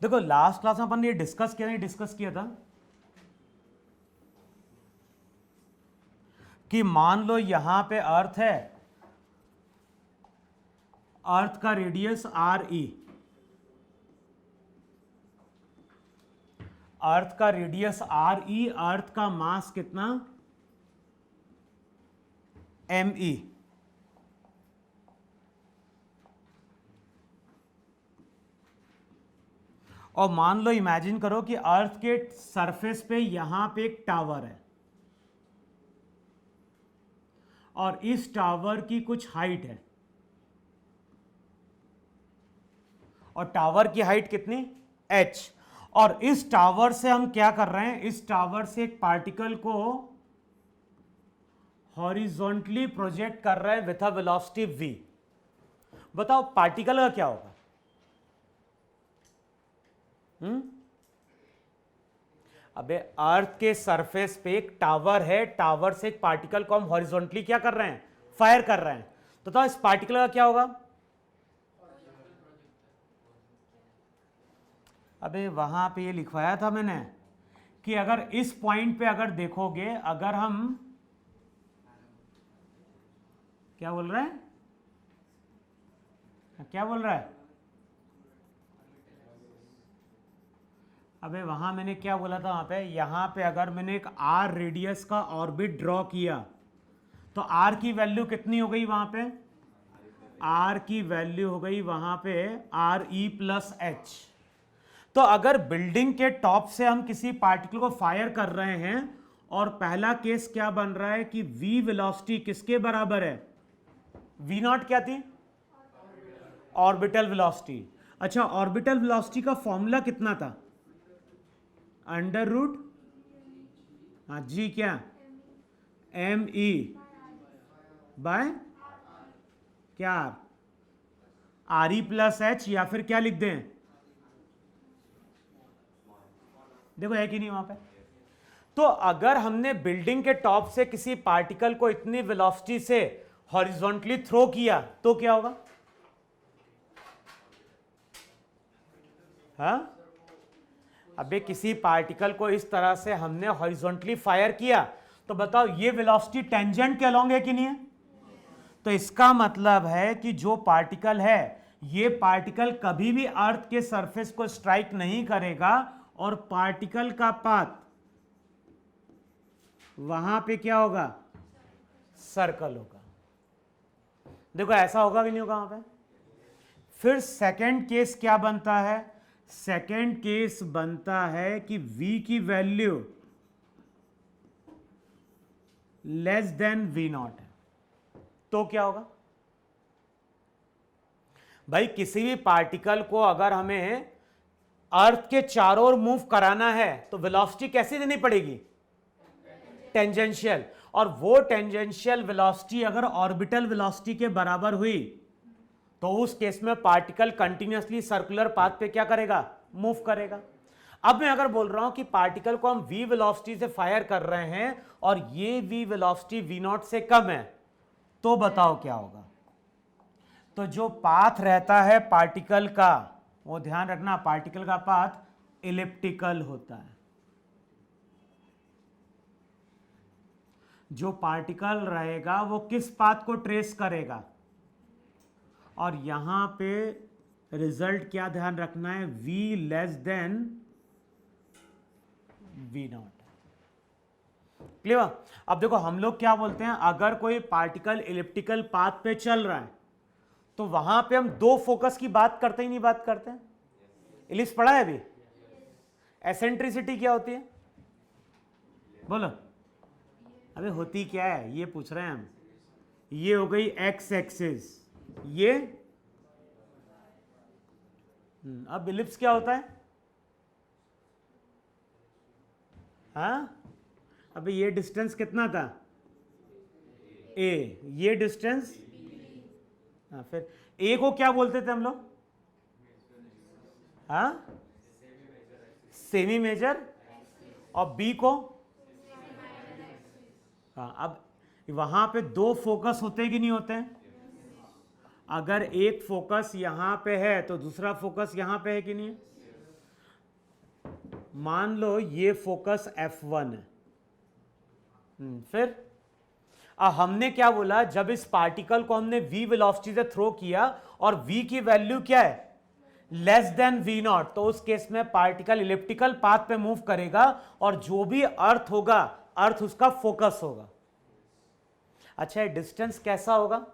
देखो last class में अपन ने ये डिस्कस किया था कि मान लो यहां पे अर्थ है, अर्थ का रेडियस आर ई, अर्थ का रेडियस आर ई, अर्थ का मास कितना एम ई। और मान लो इमेजिन करो कि अर्थ के सरफेस पे यहां पे एक टावर है और इस टावर की कुछ हाइट है, और टावर की हाइट कितनी h, और इस टावर से हम क्या कर रहे हैं, इस टावर से एक पार्टिकल को हॉरिजॉन्टली प्रोजेक्ट कर रहे हैं विथ अ वेलोसिटी v। बताओ पार्टिकल का क्या होगा? अबे अर्थ के सरफेस पे एक टावर है, टावर से एक पार्टिकल को हम हॉरिजॉन्टली क्या कर रहे हैं, फायर कर रहे हैं, तो बताओ इस पार्टिकल का क्या होगा? अबे वहां पे ये लिखवाया था मैंने कि अगर इस पॉइंट पे अगर देखोगे, अगर हम क्या बोल रहे हैं, क्या बोल रहा है? अबे वहां मैंने क्या बोला था, वहां पे यहां पे अगर मैंने एक आर रेडियस का ऑर्बिट ड्रॉ किया तो आर की वैल्यू कितनी हो गई वहां पे? आर की वैल्यू हो गई वहां पे आर ई प्लस एच। तो अगर बिल्डिंग के टॉप से हम किसी पार्टिकल को फायर कर रहे हैं और पहला केस क्या बन रहा है कि v वेलोसिटी किसके बराबर है? v नॉट क्या थी? Orbital velocity. अच्छा, ऑर्बिटल वेलोसिटी का फॉर्मूला कितना था? अंडर रूट, हाँ जी, क्या एम ई बाय क्या आर ई प्लस एच, या फिर क्या लिख दें? देखो है कि नहीं वहां पे? तो अगर हमने बिल्डिंग के टॉप से किसी पार्टिकल को इतनी वेलोसिटी से हॉरिजॉन्टली थ्रो किया तो क्या होगा? हाँ, अबे किसी पार्टिकल को इस तरह से हमने हॉरिजॉन्टली फायर किया तो बताओ ये वेलोसिटी टेंजेंट के अलोंग है कि नहीं है? तो इसका मतलब है कि जो पार्टिकल है, ये पार्टिकल कभी भी अर्थ के सरफेस को स्ट्राइक नहीं करेगा और पार्टिकल का पाथ वहां पे क्या होगा? सर्कल होगा। देखो ऐसा होगा कि नहीं होगा वहां पे? फिर सेकंड केस क्या बनता है? सेकंड केस बनता है कि v की value less than v not है, तो क्या होगा? भाई किसी भी पार्टिकल को अगर हमें अर्थ के चारों ओर मूव कराना है तो वेलोसिटी कैसी देनी पड़ेगी? टेंजेंशियल। और वो टेंजेंशियल वेलोसिटी अगर ऑर्बिटल वेलोसिटी के बराबर हुई तो उस केस में पार्टिकल कंटिन्यूअसली सर्कुलर पाथ पे क्या करेगा? मूव करेगा। अब मैं अगर बोल रहा हूं कि पार्टिकल को हम v वेलोसिटी से फायर कर रहे हैं और ये v वेलोसिटी v नॉट से कम है, तो बताओ क्या होगा? तो जो पाथ रहता है पार्टिकल का, वो ध्यान रखना, पार्टिकल का पाथ इलिप्टिकल होता है। जो पार्टिकल रहेगा वो किस पाथ को ट्रेस करेगा? और यहां पे रिजल्ट क्या ध्यान रखना है? v less than v not. Clear? अब देखो हम लोग क्या बोलते हैं, अगर कोई पार्टिकल इलिप्टिकल पाथ पे चल रहा है तो वहां पे हम दो फोकस की बात करते ही नहीं बात करते हैं? इलिप्स पढ़ा है अभी? एसेंट्रिसिटी क्या होती है? बोलो। अबे होती क्या है ये पूछ रहे हैं हम। ये हो गई एक्स एक्सिस, ये अब इलिप्स क्या होता है? हाँ, अबे ये डिस्टेंस कितना था? a, ये डिस्टेंस, हाँ, फिर a को क्या बोलते थे हम लोग? हाँ, सेमी मेजर, और b को, हाँ। अब वहां पे दो फोकस होते कि नहीं होते हैं? अगर एक फोकस यहां पे है तो दूसरा फोकस यहां पे है कि नहीं है? मान लो ये फोकस F1 है। फिर हमने क्या बोला, जब इस पार्टिकल को हमने v वेलोसिटी से थ्रो किया और v की वैल्यू क्या है, लेस देन v0, तो उस केस में पार्टिकल इलिप्टिकल पाथ पे मूव करेगा और जो भी अर्थ होगा, अर्थ उसका फोकस होगा। अच्छा, डिस्टेंस कैसा होगा?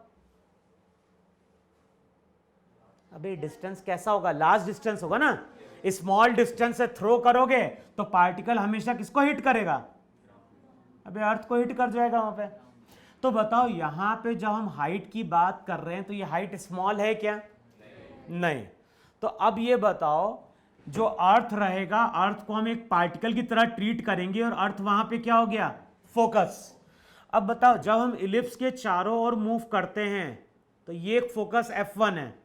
अबे डिस्टेंस कैसा होगा? लार्ज डिस्टेंस होगा ना। स्मॉल डिस्टेंस से थ्रो करोगे तो पार्टिकल हमेशा किसको हिट करेगा? अबे अर्थ को हिट कर जाएगा वहां पे। तो बताओ यहां पे जब हम हाइट की बात कर रहे हैं तो ये हाइट स्मॉल है क्या? नहीं। तो अब ये बताओ, जो अर्थ रहेगा, अर्थ को हम एक पार्टिकल की तरह ट्रीट करेंगे और अर्थ वहां पे क्या हो गया? फोकस। अब बताओ, जब हम इलिप्स के चारों ओर मूव करते हैं तो ये एक फोकस F1 है,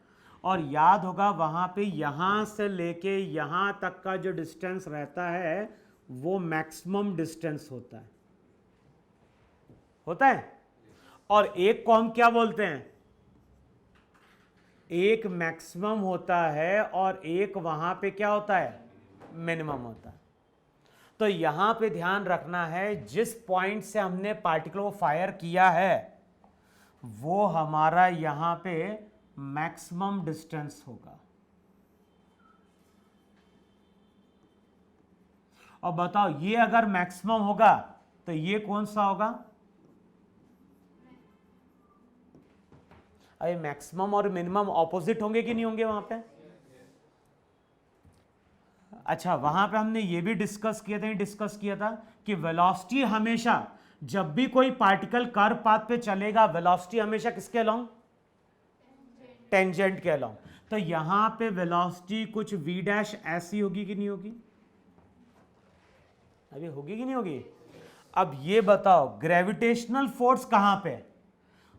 और याद होगा वहां पे यहां से लेके यहां तक का जो डिस्टेंस रहता है वो मैक्सिमम डिस्टेंस होता है। और एक को हम क्या बोलते हैं? एक मैक्सिमम होता है और एक वहां पे क्या होता है? मिनिमम होता है। तो यहां पे ध्यान रखना है, जिस पॉइंट से हमने पार्टिकल को फायर किया है वो हमारा यहां पे मैक्सिमम डिस्टेंस होगा। और बताओ, ये अगर मैक्सिमम होगा तो ये कौन सा होगा? अरे मैक्सिमम और मिनिमम ऑपोजिट होंगे कि नहीं होंगे वहां पे? अच्छा, वहां पे हमने ये भी डिस्कस किया था कि वेलोसिटी हमेशा, जब भी कोई पार्टिकल कर्व पाथ पे चलेगा, वेलोसिटी हमेशा किसके अलोंग? टेंजेंट के अलोंग। तो यहां पे वेलोसिटी कुछ v डैश ऐसी होगी कि नहीं होगी? अभी होगी कि नहीं होगी? अब ये बताओ, ग्रेविटेशनल फोर्स कहां पे?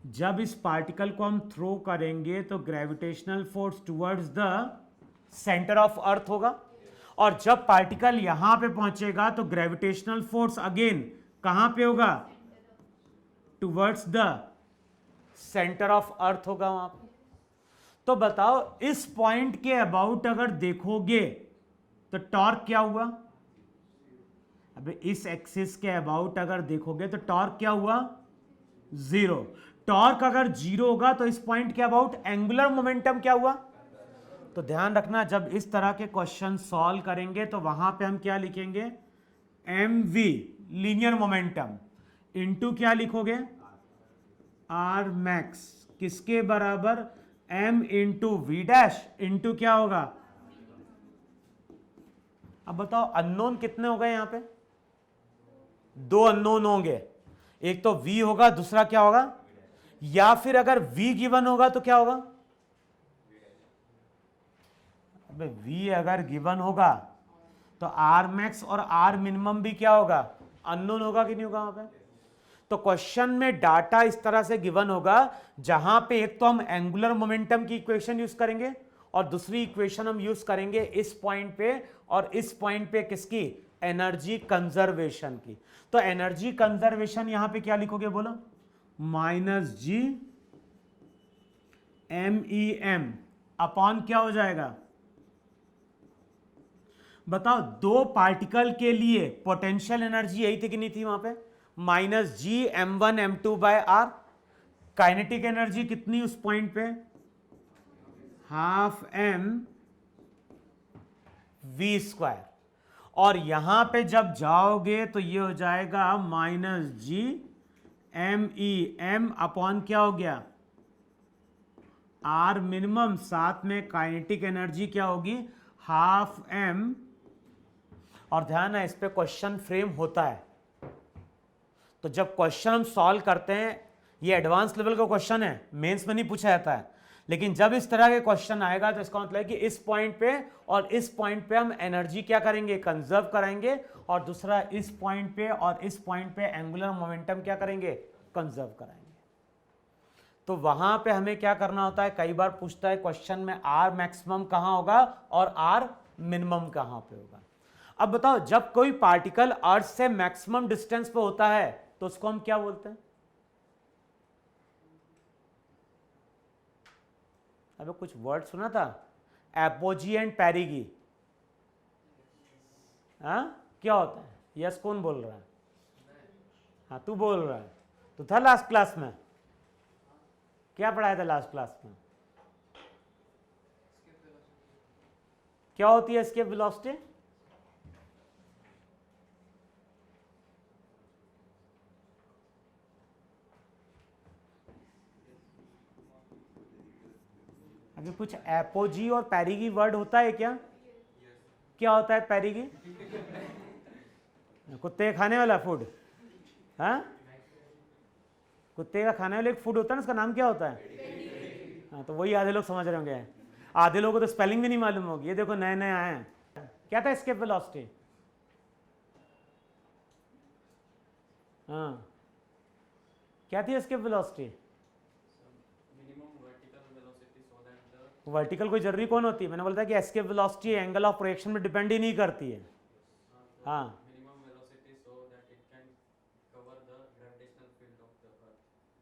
जब इस पार्टिकल को हम थ्रो करेंगे तो gravitational force towards the centre of earth होगा, और जब पार्टिकल यहां पे पहुंचेगा तो ग्रेविटेशनल फोर्स अगेन कहां पे होगा? Towards the centre of earth होगा वहां पे। तो बताओ, इस पॉइंट के अबाउट अगर देखोगे तो टॉर्क क्या हुआ? अबे इस एक्सिस के अबाउट अगर देखोगे तो टॉर्क क्या हुआ? जीरो। टॉर्क अगर जीरो होगा तो इस पॉइंट के अबाउट एंगुलर मोमेंटम क्या हुआ? तो ध्यान रखना, जब इस तरह के क्वेश्चन सॉल्व करेंगे तो वहां पे हम क्या लिखेंगे? mv लीनियर मोमेंटम इनटू क्या लिखोगे? r मैक्स किसके बराबर? m into v dash into क्या होगा? अब बताओ, अननोन कितने हो गए यहां पे? दो अननोन होंगे, एक तो v होगा, दूसरा क्या होगा? या फिर अगर v गिवन होगा तो क्या होगा? अबे v अगर गिवन होगा तो r मैक्स और r मिनिमम भी क्या होगा? अननोन होगा कि नहीं होगा वहां पे? तो क्वेश्चन में डाटा इस तरह से गिवन होगा, जहां पे एक तो हम एंगुलर मोमेंटम की इक्वेशन यूज करेंगे और दूसरी इक्वेशन हम यूज करेंगे इस पॉइंट पे, और इस पॉइंट पे किसकी? एनर्जी कंजर्वेशन की। तो एनर्जी कंजर्वेशन यहां पे क्या लिखोगे बोलो? -g MEM अपॉन क्या हो जाएगा? बताओ, दो पार्टिकल के लिए पोटेंशियल एनर्जी यही थी कि नहीं थी वहां पे? -G m1 m2/r। Kinetic energy कितनी उस पॉइंट पे? ½mv²। और यहां पे जब जाओगे तो ये हो जाएगा -G MEM अपॉन क्या हो गया? R मिनिमम, साथ में काइनेटिक एनर्जी क्या होगी? ½ m। और ध्यान है, इस पे क्वेश्चन फ्रेम होता है। तो जब क्वेश्चन हम सॉल्व करते हैं, ये एडवांस लेवल का क्वेश्चन है, मेंस में नहीं पूछा जाता है, लेकिन जब इस तरह के क्वेश्चन आएगा तो इसका मतलब है कि इस पॉइंट पे और इस पॉइंट पे हम एनर्जी क्या करेंगे? कंजर्व कराएंगे, और दूसरा इस पॉइंट पे और इस पॉइंट पे एंगुलर मोमेंटम क्या करेंगे? कंजर्व कराएंगे। तो वहां पे हमें क्या करना होता है? कई बार पूछता है क्वेश्चन में आर मैक्सिमम कहां होगा और आर मिनिमम कहां पे होगा। अब बताओ, जब कोई पार्टिकल अर्थ से मैक्सिमम डिस्टेंस पे होता है तो उसको हम क्या बोलते हैं? अबे कुछ वर्ड सुना था, एपोजी एंड पेरिगी। हाँ क्या होता है? यस कौन बोल रहा है? हाँ तू बोल रहा है। तू था लास्ट क्लास में? क्या पढ़ाया था लास्ट क्लास में? क्या होती है एस्केप वेलोसिटी? अभी कुछ एपोजी और पैरिगी वर्ड होता है क्या? क्या होता है पैरिगी? कुत्ते का खाने वाला फूड? हाँ कुत्ते का खाने वाला एक फूड होता है ना, उसका नाम क्या होता है? हाँ तो वही आधे लोग समझ रहे होंगे, आधे लोगों को तो स्पेलिंग भी नहीं मालूम होगी। ये देखो नए नए आए हैं। क्या था एस्केप वेलोसिटी? हाँ क्या थी एस्केप वेलोसिटी? वर्टिकल कोई जरूरी कौन होती है? मैंने बोला था कि escape velocity angle of projection में डिपेंड ही नहीं करती है। हाँ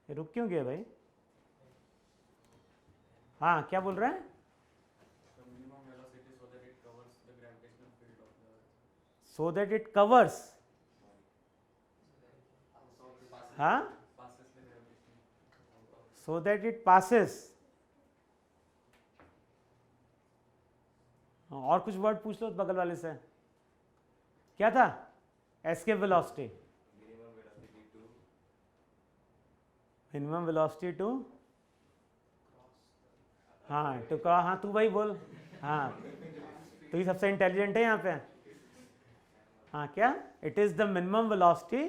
ये रुक क्यों गया भाई? हाँ क्या बोल रहे हैं? सो दैट इट कवर्स, हाँ सो दैट इट पासेस। और कुछ वर्ड पूछ लो बगल वाले से। क्या था escape velocity? Minimum velocity to, हाँ टू का, हाँ तू भाई बोल। हाँ तू ही सबसे इंटेलिजेंट है यहाँ पे। हाँ क्या? It is the minimum velocity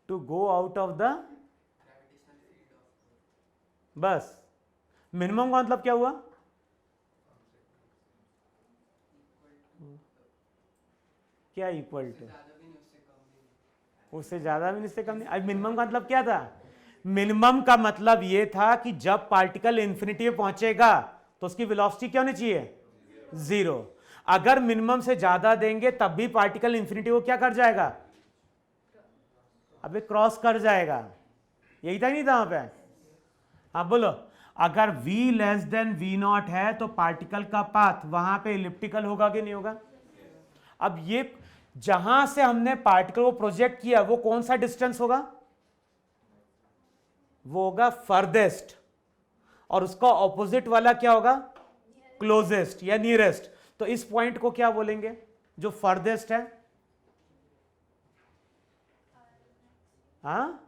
to go out of the, बस मिनिमम का मतलब क्या हुआ? क्या इक्वल टू? उससे ज्यादा भी नहीं, उससे कम नहीं। अब मिनिमम का मतलब क्या था? मिनिमम का मतलब ये था कि जब पार्टिकल इंफिनिटी पे पहुंचेगा तो उसकी वेलोसिटी क्या होनी चाहिए? जीरो। अगर मिनिमम से ज्यादा देंगे तब भी पार्टिकल इंफिनिटी को क्या कर जाएगा? अबे क्रॉस कर जाएगा। यही था नहीं था वहां पे? हाँ बोलो। अगर v less than v not है तो पार्टिकल का पाथ वहां पे इलिप्टिकल होगा कि नहीं होगा? अब ये जहां से हमने पार्टिकल को प्रोजेक्ट किया वो कौन सा डिस्टेंस होगा? वो होगा फर्देस्ट, और उसका ऑपोजिट वाला क्या होगा? क्लोजेस्ट या नियरेस्ट। तो इस पॉइंट को क्या बोलेंगे जो फर्देस्ट है? हाँ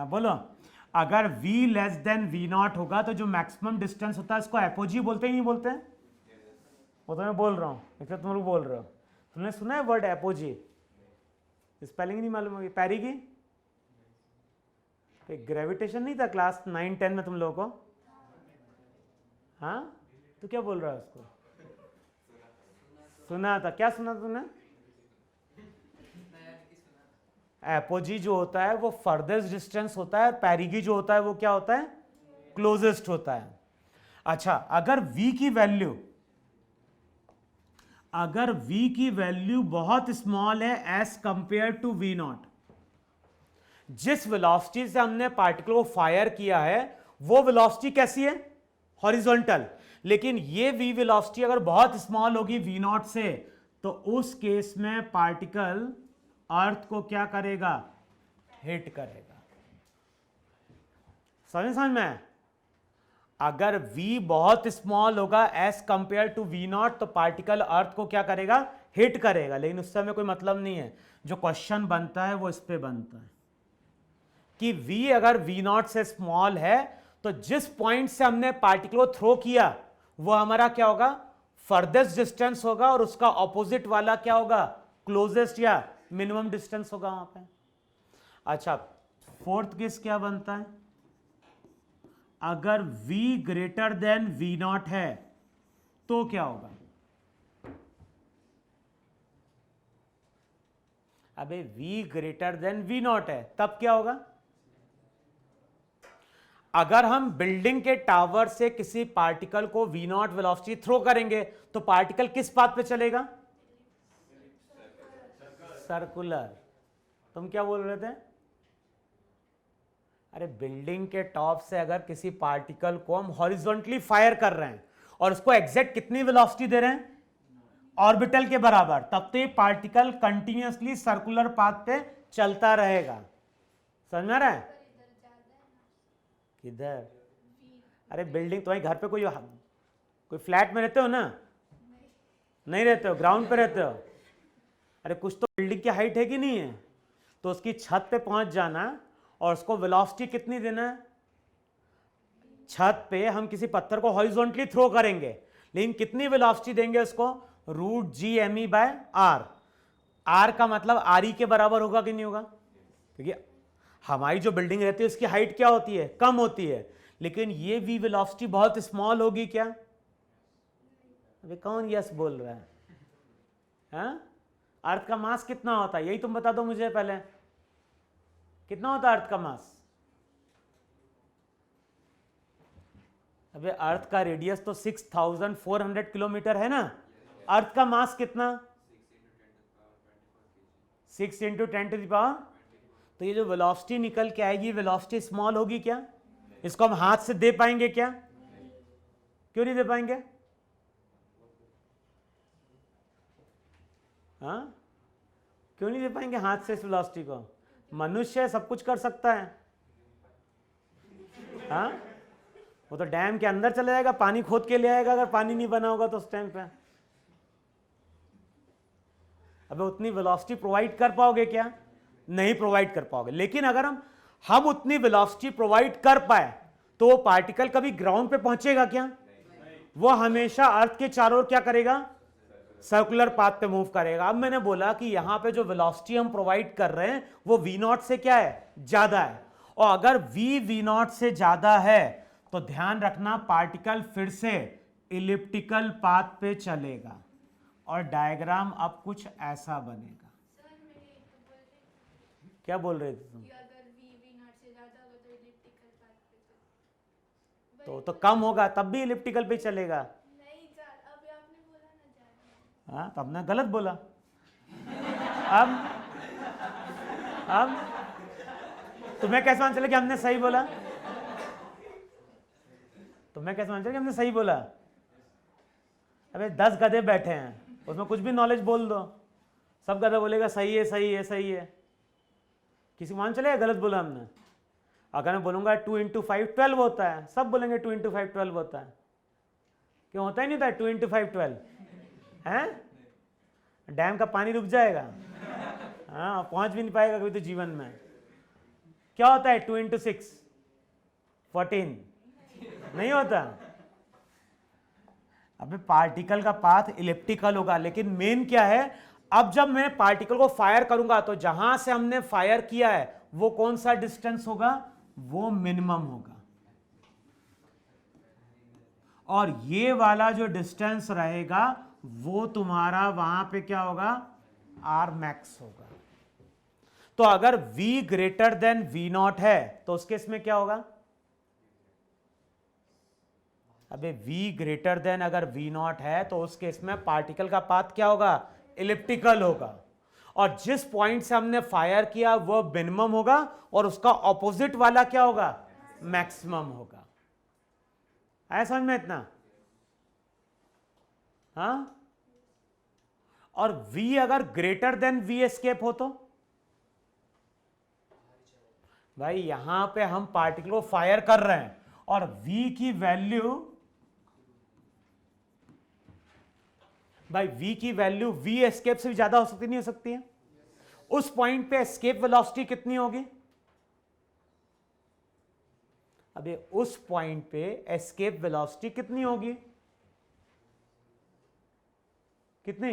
बोलो। अगर v less than v not होगा तो जो मैक्सिमम डिस्टेंस होता है इसको एपोजी बोलते ही नहीं बोलते हैं? वो तो मैं बोल रहा हूँ, एक तुम लोग बोल रहे हो। तुमने सुना है वर्ड एपोजी? स्पेलिंग नहीं मालूम होगी। पैरिगी? ग्रेविटेशन नहीं था क्लास 9-10 में तुम लोगों को? हाँ तो क्या बोल रहा है उसको? सुना था। क्या सुना तुमने? एपोजी जो होता है वो फर्देस्ट डिस्टेंस होता है, पैरिगी जो होता है वो क्या होता है? क्लोजेस्ट होता है। अच्छा अगर v की वैल्यू बहुत स्मॉल है as compare to v naught, जिस वेलोसिटी से हमने पार्टिकल को फायर किया है वो वेलोसिटी कैसी है? हॉरिजॉन्टल। लेकिन ये v वेलोसिटी अगर बहुत स्मॉल होगी v नॉट से तो उस केस में पार्टिकल अर्थ को क्या करेगा? हिट करेगा। समझ में? अगर v बहुत स्मॉल होगा as compare to v naught तो पार्टिकल अर्थ को क्या करेगा? हिट करेगा। लेकिन उस समय कोई मतलब नहीं है। जो क्वेश्चन बनता है वो इस पे बनता है कि v अगर v नॉट से स्मॉल है तो जिस पॉइंट से हमने पार्टिकल को थ्रो किया वो हमारा क्या होगा? फर्देस्ट डिस्टेंस होगा, और उसका ऑपोजिट वाला क्या होगा? क्लोजेस्ट या मिनिमम डिस्टेंस होगा वहां पे। अच्छा फोर्थ केस क्या बनता है? अगर v greater than v not है तो क्या होगा? अबे v greater than v not है तब क्या होगा? अगर हम बिल्डिंग के टावर से किसी पार्टिकल को v नॉट वेलोसिटी थ्रो करेंगे तो पार्टिकल किस पाथ पे चलेगा? सर्कुलर। तुम क्या बोल रहे थे? अरे बिल्डिंग के टॉप से अगर किसी पार्टिकल को हम हॉरिजॉन्टली फायर कर रहे हैं और उसको एग्जैक्ट कितनी वेलोसिटी दे रहे हैं, ऑर्बिटल के बराबर, तब तो ये पार्टिकल कंटिन्यूअसली सर्कुलर पाथ पे चलता रहेगा। समझ में आ रहा है? किधर? अरे बिल्डिंग, तुम्हारे घर पे कोई फ्लैट में रहते हो ना? नहीं रहते हो, ग्राउंड पे रहते हो। अरे कुछ तो बिल्डिंग की हाइट है कि नहीं है, तो उसकी छत पे पहुंच जाना और उसको वेलोसिटी कितनी देना है। छत पे हम किसी पत्थर को हॉरिजॉन्टली थ्रो करेंगे, लेकिन कितनी वेलोसिटी देंगे उसको, √g/m/r। r का मतलब आर ई के बराबर होगा कि नहीं होगा, क्योंकि हमारी जो बिल्डिंग रहती है उसकी हाइट क्या होती है, कम होती है, लेकिन ये v वेलोसिटी बहुत स्मॉल होगी क्या? अबे कौन यस बोल रहा है? हाँ? अर्थ का मास कितना होता है, यही तुम बता दो मुझे पहले, कितना होता है अर्थ का मास? अबे अर्थ का रेडियस तो 6400 किलोमीटर है ना, अर्थ का मास कितना? 6 × 10⁻। तो ये जो वेलोसिटी निकल के आएगी, वेलोसिटी स्मॉल होगी क्या? इसको हम हाथ से दे पाएंगे क्या? क्यों नहीं दे पाएंगे? हाँ, क्यों नहीं दे पाएंगे हाथ से इस वेलोसिटी को? मनुष्य सब कुछ कर सकता है। हाँ, वो तो डैम के अंदर चले जाएगा, पानी खोद के ले आएगा, अगर पानी नहीं बना होगा तो उस टाइम पे। अबे उतनी वेलोसिटी प्रोवाइड कर पाओगे क्या? नहीं प्रोवाइड कर पाओगे। लेकिन अगर हम उतनी वेलोसिटी प्रोवाइड कर पाए तो वो पार्टिकल कभी ग्राउंड पे पहुंचेगा क्या? वो हमेशा अर्थ के चारों ओर क्या करेगा, सर्कुलर पाथ पे मूव करेगा। अब मैंने बोला कि यहां पे जो वेलोसिटी हम प्रोवाइड कर रहे हैं वो v0 से क्या है, ज्यादा है, और अगर v0 से ज्यादा है तो ध्यान रखना पार्टिकल फिर से इलिप्टिकल पाथ पे चलेगा और डायग्राम अब कुछ ऐसा बनेगा। क्या बोल रहे थे तुम? तो कम होगा तब भी इलिप्टिकल पे चलेगा। हाँ, तो हमने गलत बोला। अब तुम्हें कैसे मान चले कि हमने सही बोला? तुम्हें कैसे मान चले कि हमने सही बोला? अबे 10 गधे बैठे हैं, उसमें कुछ भी नॉलेज बोल दो, सब गधा बोलेगा सही है सही है सही है। किसी मान चलेगा गलत बोला हमने? अगर मैं बोलूंगा 2 × 5 12 होता है, सब बोलेंगे 2 × 5 12 होता है। क्यों होता ही नहीं था 2 × 5 12 है? डैम का पानी रुक जाएगा, हाँ, पहुंच भी नहीं पाएगा कभी तो जीवन में। क्या होता है 2 × 6 14? नहीं होता। अबे पार्टिकल का पाथ इलिप्टिकल होगा, लेकिन मेन क्या है, अब जब मैं पार्टिकल को फायर करूंगा तो जहां से हमने फायर किया है वो कौन सा डिस्टेंस होगा, वो मिनिमम होगा, और ये वाला जो डिस्टेंस रहेगा वो तुम्हारा वहां पे क्या होगा, आर मैक्स होगा। तो अगर v ग्रेटर देन v0 है तो उस केस में क्या होगा? अबे v ग्रेटर देन अगर v0 है तो उस केस में पार्टिकल का पाथ क्या होगा, इलिप्टिकल होगा, और जिस पॉइंट से हमने फायर किया वो मिनिमम होगा और उसका ऑपोजिट वाला क्या होगा, मैक्सिमम होगा। आया समझ में इतना? हाँ, और v अगर ग्रेटर देन v एस्केप हो तो भाई यहां पे हम पार्टिकल को फायर कर रहे हैं और v की वैल्यू, भाई v की वैल्यू v एस्केप से भी ज्यादा हो सकती नहीं हो सकती है? उस पॉइंट पे एस्केप वेलोसिटी कितनी होगी? अबे उस पॉइंट पे एस्केप वेलोसिटी कितनी होगी? कितनी?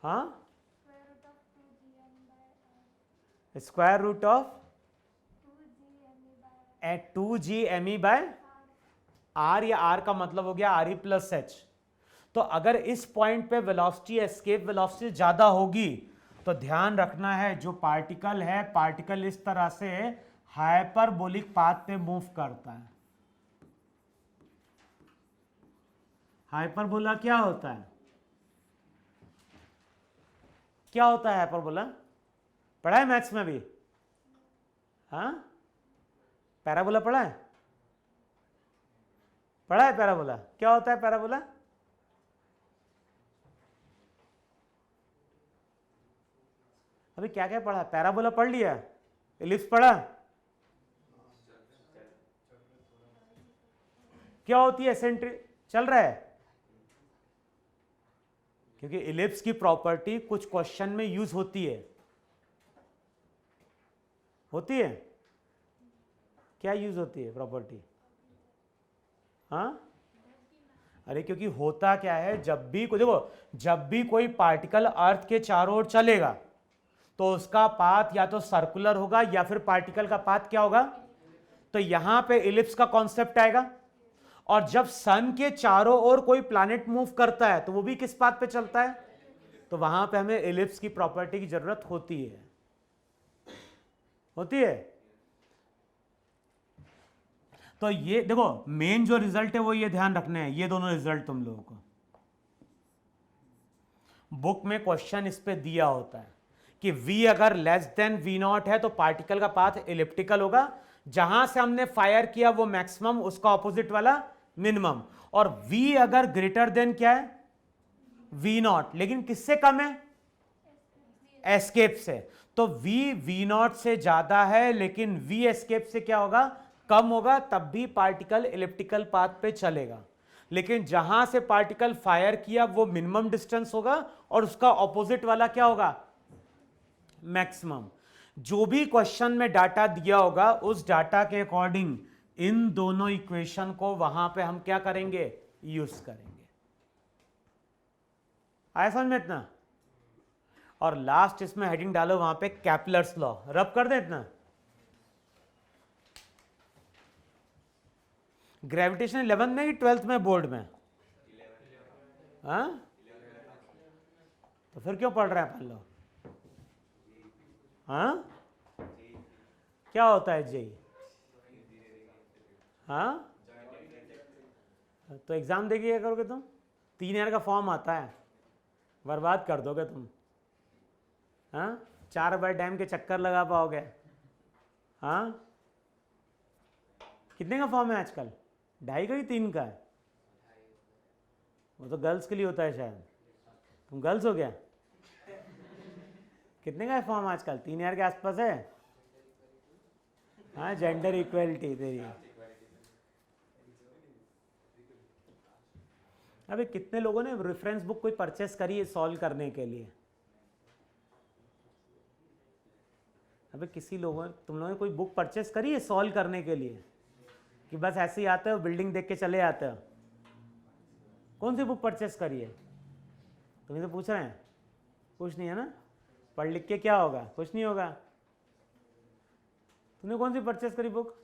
हाँ, स्क्वायर रूट ऑफ 2g/r, या r का मतलब हो गया re + h। तो अगर इस पॉइंट पे वेलोसिटी एस्केप वेलोसिटी ज्यादा होगी तो ध्यान रखना है जो पार्टिकल है, पार्टिकल इस तरह से हाइपरबोलिक पाथ पे मूव करता है। हाइपरबोला क्या होता है? क्या होता है हाइपरबोला? पढ़ा है मैथ्स में भी? हाँ, पैराबोला पढ़ा है? पढ़ा है पैराबोला? क्या होता है पैराबोला? अभी क्या क्या पढ़ा? पैराबोला पढ़ लिया, एलिप्स पढ़ा? क्या होती है एसेंट्रिक? चल रहा है, क्योंकि एलिप्स की प्रॉपर्टी कुछ क्वेश्चन में यूज होती है। होती है? क्या यूज होती है प्रॉपर्टी? हाँ, अरे क्योंकि होता क्या है, जब भी देखो, जब भी कोई पार्टिकल अर्थ के चारों ओर चलेगा तो उसका पाथ या तो सर्कुलर होगा या फिर पार्टिकल का पाथ क्या होगा, तो यहां पे इलिप्स का कॉन्सेप्ट आएगा। और जब सन के चारों ओर कोई प्लैनेट मूव करता है तो वो भी किस पाथ पे चलता है, तो वहां पे हमें इलिप्स की प्रॉपर्टी की जरूरत होती है। होती है? तो ये देखो, मेन जो रिजल्ट है वो ये ध्यान रखने हैं, ये दोनों रिजल्ट तुम लोगों को बुक में क्वेश्चन इस पे दिया होता है कि v अगर लेस देन v0 है तो पार्टिकल का पाथ इलिप्टिकल होगा, जहां से हमने फायर किया वो मैक्सिमम, उसका ऑपोजिट वाला मिनिमम। और v अगर ग्रेटर देन क्या है, v0, लेकिन किससे कम है, एस्केप से। तो v v0 से ज्यादा है लेकिन v एस्केप से क्या होगा, कम होगा, तब भी पार्टिकल इलिप्टिकल पाथ पे चलेगा। लेकिन जहां से पार्टिकल फायर किया वो मिनिमम डिस्टेंस होगा और उसका ऑपोजिट वाला क्या होगा, मैक्सिमम। जो भी क्वेश्चन में डाटा दिया होगा उस डाटा के अकॉर्डिंग इन दोनों इक्वेशन को वहां पे हम क्या करेंगे, यूज करेंगे। आया समझ में इतना? और लास्ट इसमें हेडिंग डालो वहां पे कैपलर्स लॉ, रब कर दे इतना। ग्रेविटेशन 11 में कि 12th में, बोर्ड में? हाँ, तो फिर क्यों पढ़ रहे हैं अपन लोग? हाँ, क्या होता है जेई? हाँ, तो एग्जाम देके क्या करोगे तुम? 3 ईयर का फॉर्म आता है, बर्बाद कर दोगे तुम। हाँ, 4 बार डैम के चक्कर लगा पाओगे? हाँ, कितने का फॉर्म है आजकल? 2.5 का ही 3 का है? वो तो गर्ल्स के लिए होता है शायद। तुम गर्ल्स हो क्या? कितने का है फॉर्म आजकल? 3,000 के आसपास है? हाँ, जेंडर इक्वलिटी तेरी। अबे कितने लोगों ने रेफरेंस बुक कोई परचेस करी है सॉल्व करने के लिए? अबे किसी लोगों, तुम लोगों ने कोई बुक परचेस करी है सॉल्व करने के लिए, कि बस ऐसे ही आते हो बिल्डिंग देख के चले आते हो? कौन सी बुक परचेस करी है? तुम्हें तो पूछ रहे हैं, कुछ नहीं है ना? पढ़ लिख के क्या होगा, कुछ नहीं होगा। तुमने कौन सी परचेस करी बुक?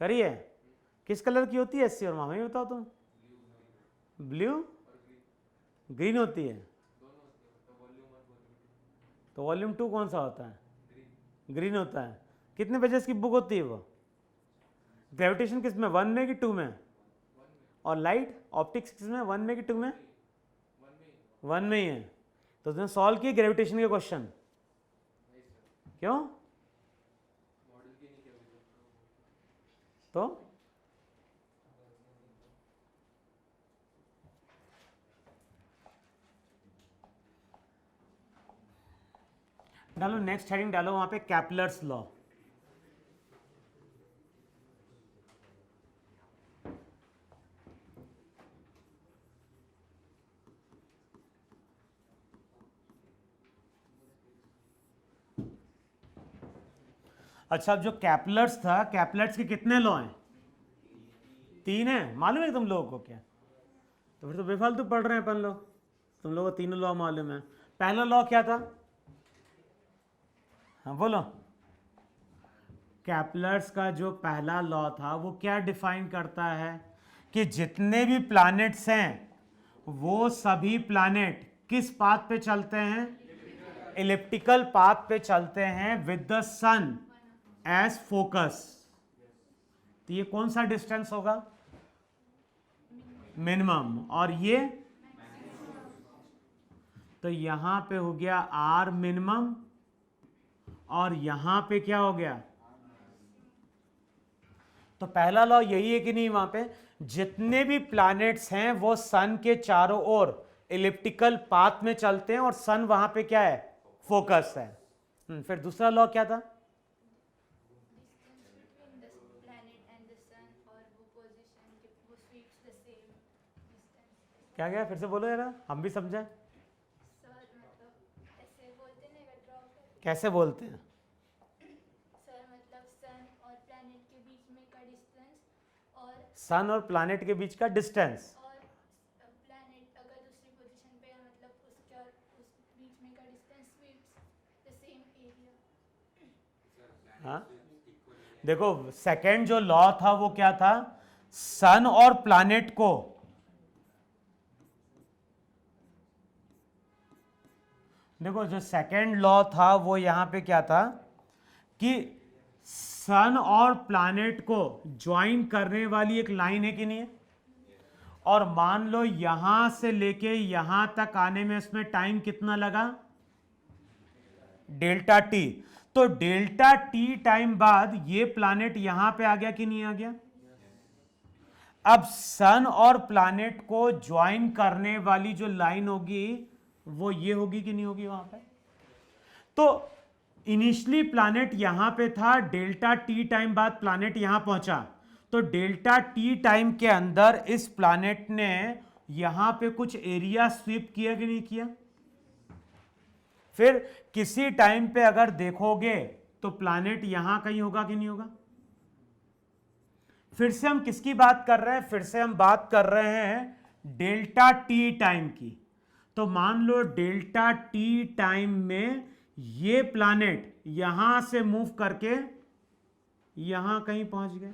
करी है? किस कलर की होती है एससी और मामा, ये बताओ तुम। ब्लू, ग्रीन होती है? तो वॉल्यूम 2 कौन सा होता है? ग्रीन होता है। कितने पेजेस की बुक होती है वो? ग्रेविटेशन किस में, 1 में कि 2 में? और लाइट ऑप्टिक्स किस में, 1 में कि 2 में? 1 में ही है। तो तुमने सॉल्व किए ग्रेविटेशन के क्वेश्चन? क्यों? तो डालो, नेक्स्ट हेडिंग डालो वहां पे कैपलर्स लॉ। अच्छा, अब जो कैपलर्स था, कैपलर्स के कितने लॉ हैं? 3 है। मालूम है तुम लोगों को क्या? तो फिर तो बेफालतू पढ़ रहे हैं अपन लोग। तुम लोगों को 3 लॉ मालूम है। पहला लॉ क्या था? हाँ बोलो। कैपलर्स का जो पहला लॉ था वो क्या डिफाइन करता है, कि जितने भी प्लैनेट्स हैं वो सभी प्लैनेट किस पाथ पे चलते हैं, इलिप्टिकल पाथ पे चलते हैं with the sun as focus. तो ये कौन सा डिस्टेंस होगा, मिनिमम, और ये तो यहां पे हो गया आर मिनिमम और यहां पे क्या हो गया? तो पहला लॉ यही है कि नहीं, वहां पे जितने भी प्लैनेट्स हैं वो सन के चारों ओर इलिप्टिकल पाथ में चलते हैं और सन वहां पे क्या है? फोकस है। फिर दूसरा लॉ क्या था? क्या क्या? फिर से बोलो यार, हम भी समझे। कैसे बोलते हैं? सन और प्लैनेट के बीच का डिस्टेंस। और प्लैनेट अगर दूसरी पोजीशन पे है मतलब उसके और उस बीच में का distance sweeps the same area. हाँ देखो, सेकंड जो लॉ था वो क्या था? सन और प्लैनेट को देखो, जो सेकंड लॉ था वो यहां पे क्या था कि सन और प्लैनेट को ज्वाइन करने वाली एक लाइन है कि नहीं है? और मान लो यहां से लेके यहां तक आने में इसमें टाइम कितना लगा? Delta T. तो डेल्टा टी टाइम बाद ये प्लैनेट यहां पे आ गया कि नहीं आ गया? अब सन और प्लैनेट को ज्वाइन करने वाली जो लाइन होगी वो ये होगी कि नहीं होगी वहां पे? तो इनिशियली प्लैनेट यहां पे था, डेल्टा टी टाइम बाद प्लैनेट यहां पहुंचा, तो डेल्टा टी टाइम के अंदर इस प्लैनेट ने यहां पे कुछ एरिया स्वीप किया कि नहीं किया? फिर किसी टाइम पे अगर देखोगे तो प्लैनेट यहां कहीं होगा कि नहीं होगा? फिर से हम किसकी बात कर रहे हैं? फिर से हम बात कर रहे हैं डेल्टा टी टाइम की। तो मान लो डेल्टा टी टाइम में ये प्लैनेट यहां से मूव करके यहां कहीं पहुंच गए।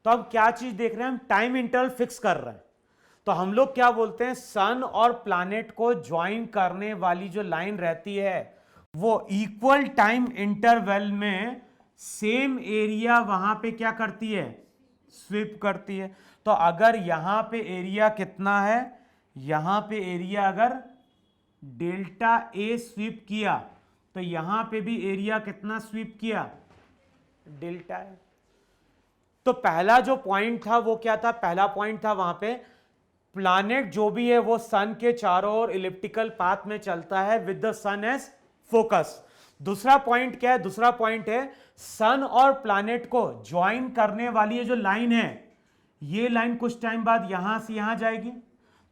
तो अब क्या चीज देख रहे हैं हम? टाइम इंटरवल फिक्स कर रहे हैं। तो हम लोग क्या बोलते हैं? सन और प्लैनेट को ज्वाइन करने वाली जो लाइन रहती है वो इक्वल टाइम इंटरवल में सेम एरिया वहां पे क्या करती है? स्वीप करती है। तो अगर यहां पे एरिया कितना है? यहां पे एरिया अगर डेल्टा ए स्वीप किया तो यहां पे भी एरिया कितना स्वीप किया? Delta A. तो पहला जो पॉइंट था वो क्या था? पहला पॉइंट था वहां पे प्लैनेट जो भी है वो सन के चारों ओर इलिप्टिकल पाथ में चलता है with the sun as focus. दूसरा पॉइंट क्या है? दूसरा पॉइंट है सन और प्लैनेट को ज्वाइन करने वाली ये जो लाइन है, ये लाइन कुछ टाइम बाद यहां से यहां जाएगी।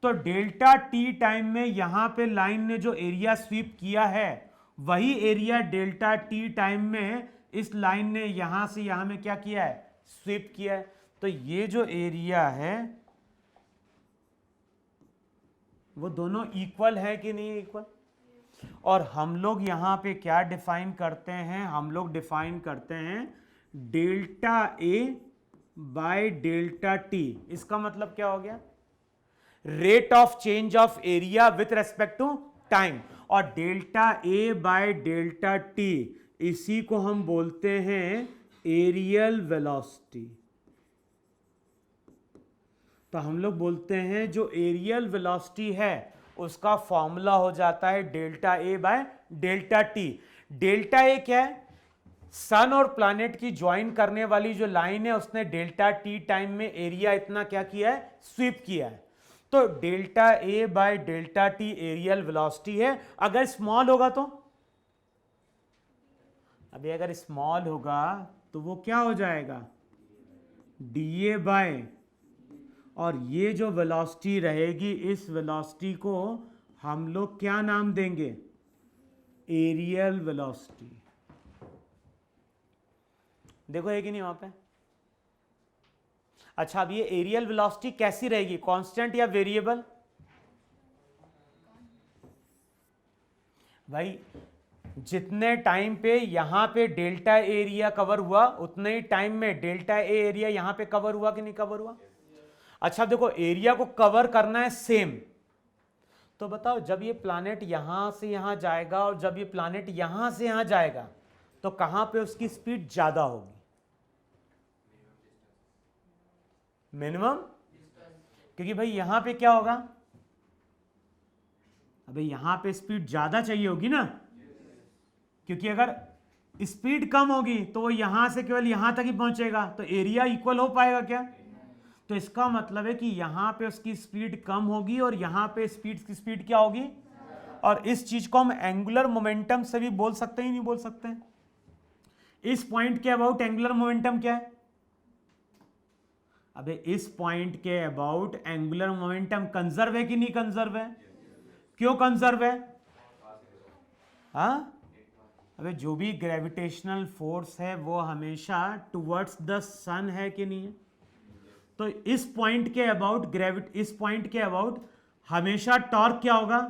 तो डेल्टा टी टाइम में यहां पे लाइन ने जो एरिया स्वीप किया है वही एरिया डेल्टा टी टाइम में इस लाइन ने यहां से यहां में क्या किया है? स्वीप किया है। तो ये जो एरिया है वो दोनों इक्वल है कि नहीं इक्वल? और हम लोग यहां पे क्या डिफाइन करते हैं? हम लोग डिफाइन करते हैं delta a by delta t. इसका मतलब क्या हो गया? Rate of change of area with respect to time. और delta a by delta t इसी को हम बोलते हैं एरियल वेलोसिटी। तो हम लोग बोलते हैं जो एरियल वेलोसिटी है उसका फॉर्मूला हो जाता है delta a by delta t. Delta a क्या है? सन और प्लैनेट की ज्वाइन करने वाली जो लाइन है उसने डेल्टा टी टाइम में एरिया इतना क्या किया है? स्वीप किया है। तो delta a by delta T areal velocity है। अगर स्मॉल होगा तो अभी अगर स्मॉल होगा तो वो क्या हो जाएगा? डी ए बाय, और ये जो वेलोसिटी रहेगी इस वेलोसिटी को हम लोग क्या नाम देंगे? Areal velocity. देखो है कि नहीं वहां पे? अच्छा, अब ये एरियल वेलोसिटी कैसी रहेगी? कांस्टेंट या वेरिएबल? भाई जितने टाइम पे यहां पे डेल्टा एरिया कवर हुआ उतने ही टाइम में डेल्टा ए एरिया यहां पे कवर हुआ कि नहीं कवर हुआ? अच्छा देखो, एरिया को कवर करना है सेम। तो बताओ जब ये प्लैनेट यहां से यहां जाएगा और जब ये प्लैनेट यहां से यहां जाएगा तो कहां पे उसकी स्पीड ज्यादा होगी? मिनिमम। क्योंकि भाई यहां पे क्या होगा? अबे यहां पे स्पीड ज्यादा चाहिए होगी ना, क्योंकि अगर स्पीड कम होगी तो वो यहां से केवल यहां तक ही पहुंचेगा, तो एरिया इक्वल हो पाएगा क्या? तो इसका मतलब है कि यहां पे उसकी स्पीड कम होगी और यहां पे स्पीड की स्पीड क्या होगी? और इस चीज को हम एंगुलर मोमेंटम से भी बोल सकते हैं, नहीं बोल सकते हैं? इस पॉइंट के अबाउट एंगुलर मोमेंटम क्या है? अबे इस पॉइंट के अबाउट एंगुलर मोमेंटम कंजर्व है कि नहीं कंजर्व है? क्यों कंजर्व है? हाँ, अबे जो भी ग्रेविटेशनल फोर्स है वो हमेशा टुवर्ड्स द सन है कि नहीं है? तो इस पॉइंट के अबाउट इस पॉइंट के अबाउट हमेशा टॉर्क क्या होगा?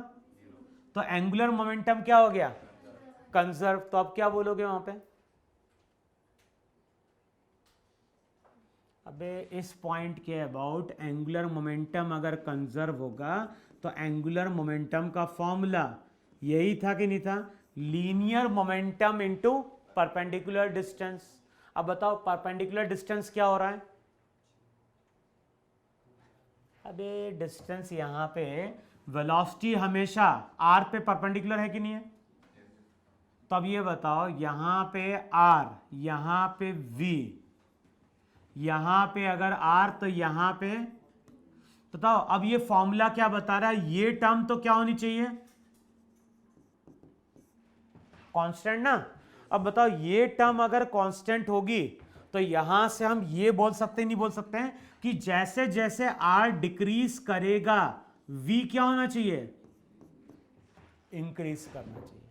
तो एंगुलर मोमेंटम क्या हो गया? कंजर्व। तो अब क्या बोलोगे वहां पे? अबे इस पॉइंट के अबाउट एंगुलर मोमेंटम अगर कंजर्व होगा तो एंगुलर मोमेंटम का फॉर्मूला यही था कि नहीं था? Linear momentum into perpendicular distance. अब बताओ परपेंडिकुलर डिस्टेंस क्या हो रहा है? अबे डिस्टेंस यहां पे वेलोसिटी हमेशा r पे परपेंडिकुलर है कि नहीं है? तो अब ये बताओ यहां पे r, यहां पे v, यहां पे अगर r तो यहां पे, बताओ अब ये फॉर्मूला क्या बता रहा है? ये टर्म तो क्या होनी चाहिए? कांस्टेंट ना। अब बताओ ये टर्म अगर कांस्टेंट होगी तो यहां से हम ये बोल सकते हैं, नहीं बोल सकते हैं कि जैसे जैसे r डिक्रीज करेगा v क्या होना चाहिए? इंक्रीज करना चाहिए।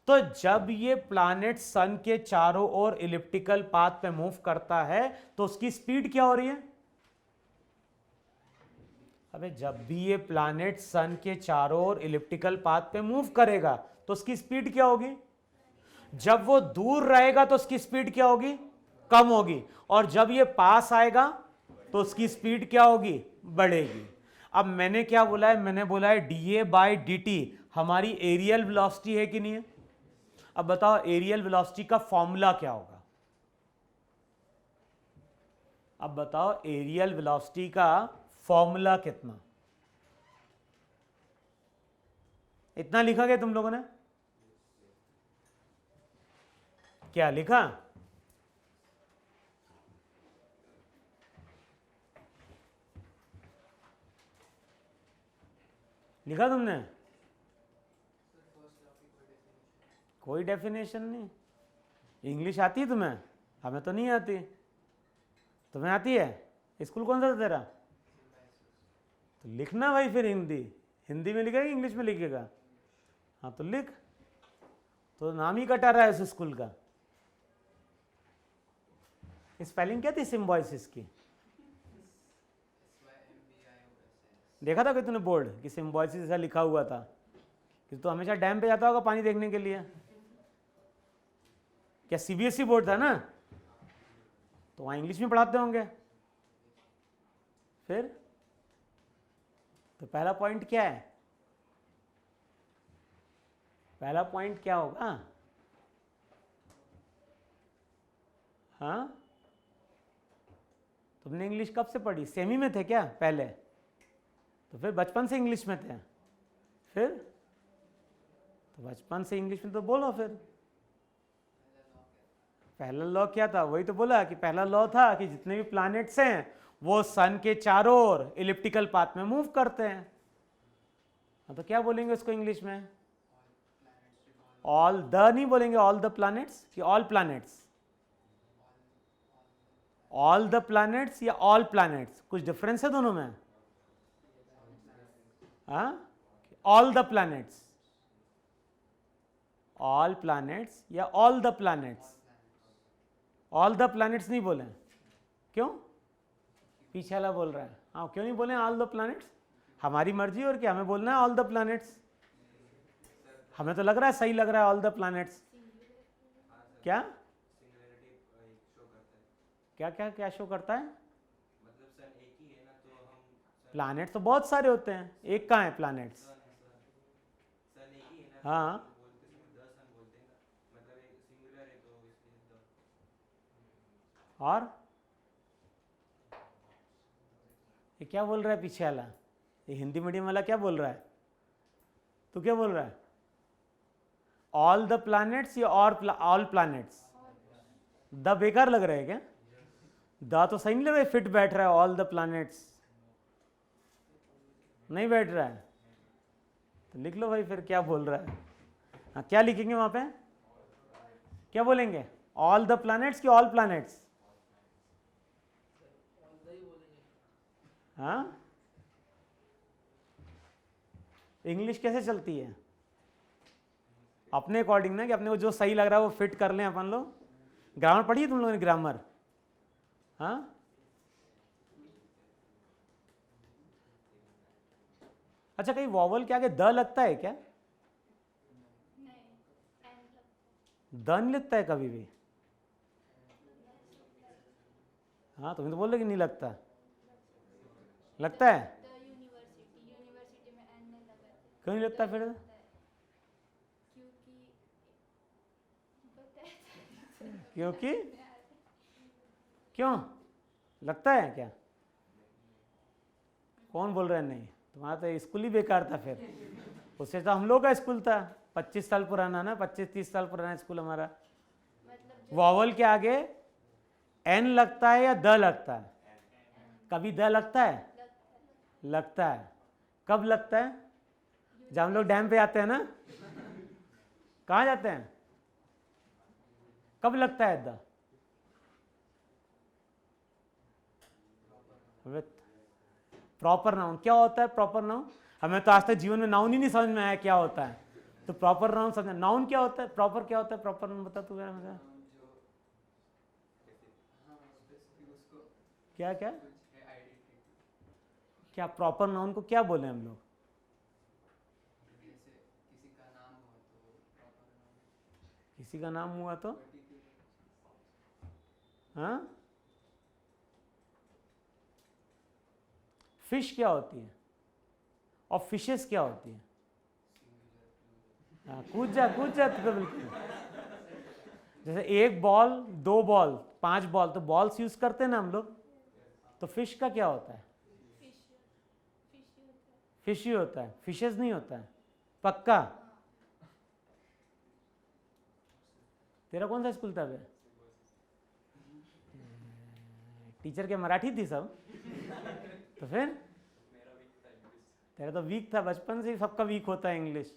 तो जब ये प्लैनेट सन के चारों ओर इलिप्टिकल पाथ पे मूव करता है तो उसकी स्पीड क्या हो रही है? अबे जब भी ये प्लैनेट सन के चारों ओर इलिप्टिकल पाथ पे मूव करेगा तो उसकी स्पीड क्या होगी? जब वो दूर रहेगा तो उसकी स्पीड क्या होगी? कम होगी। और जब ये पास आएगा तो उसकी स्पीड क्या होगी? बढ़ेगी। अब मैंने क्या बोला है? मैंने बोला है dA/dt हमारी एरियल वेलोसिटी है कि नहीं है? अब बताओ एरियल वेलोसिटी का फॉर्मूला क्या होगा? अब बताओ एरियल वेलोसिटी का फॉर्मूला कितना? इतना लिखा गया तुम लोगों ने? क्या लिखा? लिखा तुमने? कोई डेफिनेशन नहीं। इंग्लिश आती है तुम्हें? हमें तो नहीं आती। तुम्हें आती है? स्कूल कौन सा था तेरा? तो लिखना भाई फिर हिंदी। हिंदी में लिखेगा इंग्लिश में लिखेगा? हाँ तो लिख। तो नाम ही कटा रहा है उस स्कूल का। स्पेलिंग क्या थी सिम्बॉयसिस की? देखा था कि तूने बोर्ड कि सिम्बॉयसिस ऐसा लिखा हुआ था? कि तो हमेशा डैम पे जाता होगा पानी देखने के लिए। क्या सीबीएसई बोर्ड था ना? तो वहाँ इंग्लिश में पढ़ाते होंगे। फिर तो पहला पॉइंट क्या है? पहला पॉइंट क्या होगा? हाँ, तुमने इंग्लिश कब से पढ़ी? सेमी में थे क्या पहले? तो फिर बचपन से इंग्लिश में थे? फिर तो बचपन से इंग्लिश में तो बोलो फिर। पहला लॉ क्या था? वही तो बोला कि पहला लॉ था कि जितने भी प्लैनेट्स हैं वो सन के चारों ओर इलिप्टिकल पाथ में मूव करते हैं। हाँ तो क्या बोलेंगे उसको इंग्लिश में? ऑल द नहीं बोलेंगे, ऑल द प्लैनेट्स कि all planets? All the planets या ऑल प्लैनेट्स? कुछ डिफरेंस है दोनों में? हाँ, all the planets, all planets या all the planets? All the planets नहीं बोले। क्यों? पीछे वाला बोल रहा है। हाँ, क्यों नहीं बोले ऑल द प्लैनेट्स? हमारी मर्जी और क्या, हमें बोलना है ऑल द प्लैनेट्स। हमें तो लग रहा है सही लग रहा है ऑल द प्लैनेट्स। क्या क्या क्या क्या शो करता है? मतलब सन एक ही है ना, तो हम प्लैनेट्स तो बहुत सारे होते हैं, एक कहाँ है प्लैनेट्स? सन एक ही है ना, हाँ, तो बोलते हैं द सन बोलते हैं ना, मतलब एक सिंगुलर है तो इसलिए द। और ये क्या बोल रहा है पीछे वाला? ये हिंदी मीडियम वाला क्या बोल रहा है? तू क्या बोल रहा है? ऑल द प्लैनेट्स या ऑल प्लैनेट्स? द बेकार लग रहा है क्या? द तो सही नहीं लग रहा है, फिट बैठ रहा है, ऑल द प्लैनेट्स नहीं बैठ रहा है। तो लिख लो भाई फिर क्या बोल रहा है। हाँ, क्या लिखेंगे वहां पे? क्या बोलेंगे? ऑल द प्लैनेट्स कि ऑल प्लैनेट्स? हाँ, इंग्लिश कैसे चलती है? अपने अकॉर्डिंग ना, कि अपने को जो सही लग रहा है वो फिट कर लें अपन लोग। ग्रामर पढ़ी है तुम लोगों ने? ग्रामर? हाँ, अच्छा, कहीं वॉवल के आगे द लगता है क्या? नहीं, एन लगता है। द नहीं लगता है कभी भी? हाँ, तुम्हें तो बोल रहे कि नहीं लगता। लगता है? द यूनिवर्सिटी में एन नहीं लगा था। क्यों नहीं लगता फिर? क्योंकि बताया क्योंकि क्यों लगता है क्या? कौन बोल रहा है नहीं? तुम्हारा तो स्कूल ही बेकार था फिर। उससे तो हम लोग का स्कूल था 25 साल पुराना ना, 25-30 साल पुराना स्कूल हमारा। मतलब वॉवल के आगे एन लगता है या द लगता है? कभी द लगता है? लगता है। कब लगता है? जब हम लोग डैम पे आते हैं ना। कहाँ जाते हैं? कब लगता है द? प्रॉपर नाउन क्या होता है? प्रॉपर नाउन हमें तो आज तक जीवन में नाउन ही नहीं समझ में आया क्या होता है। तो प्रॉपर नाउन समझ, नाउन क्या होता है, प्रॉपर क्या होता है? प्रॉपर नाउन बता तू मेरा मुझे। क्या क्या क्या प्रॉपर नाउन को क्या बोले हम लोग? किसी का नाम हुआ तो हाँ, फिश क्या होती है और फिशेस क्या होती है? हाँ, कूद जा तो बिल्कुल। जैसे एक बॉल, 2 बॉल, 5 बॉल, तो बॉल्स यूज करते हैं ना हम लोग। तो फिश का क्या होता है? फिश ही होता है, फिशेस नहीं होता है। पक्का? तेरा कौन सा स्कूल था बे? टीचर के मराठी थी सब? तो फिर तेरा तो वीक था, बचपन से ही सबका वीक होता है इंग्लिश।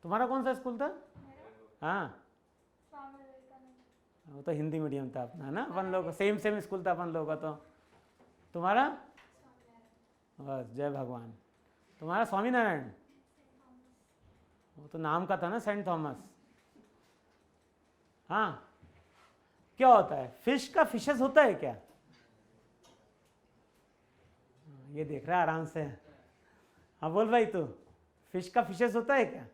तुम्हारा कौन सा स्कूल था? हाँ, स्वामी विवेकानंद। वो तो हिंदी मीडियम था अपना ना, अपन लोग सेम स्कूल था अपन लोग का। तो तुम्हारा? बस, जय भगवान। तुम्हारा स्वामीनारायण? वो तो नाम का था ना, सेंट थॉमस। हाँ, क्या होता है? फिश का फिशेस होता है क्या? ये देख रहा है आराम से। हाँ बोल भाई, तू फिश का फिशेस होता है क्या?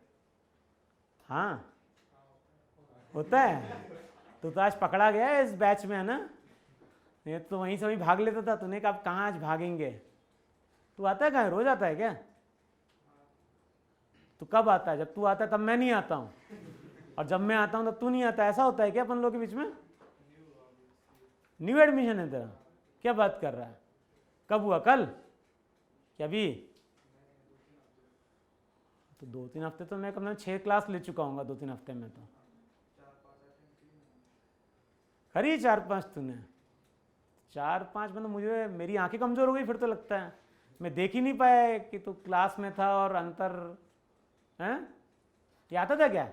हाँ होता है। तू तो आज पकड़ा गया है इस बैच में, है ना? नहीं तो वहीं से वहीं भाग लेता था। तूने कहा कहाँ आज भागेंगे। तू आता है कहाँ? रोज आता है क्या? तू कब आता है? जब तू आता है तब मैं नहीं आता हूँ, और जब मैं आता हूँ तब तू नहीं आता। ऐसा होता है क्या अपन लोग के बीच में? न्यू एडमिशन है तेरा? क्या बात कर रहा है? कब हुआ? कल? क्या अभी? तो 2-3 हफ्ते तो मैं कम से कम 6 क्लास ले चुका हूँ 2-3 हफ्ते में। तो खरी 4-5 तूने? 4-5 मतलब मुझे मेरी आंखें कमजोर हो गई फिर तो लगता है। मैं देख ही नहीं पाया कि तू क्लास में था और अंतर है। ये आता था क्या?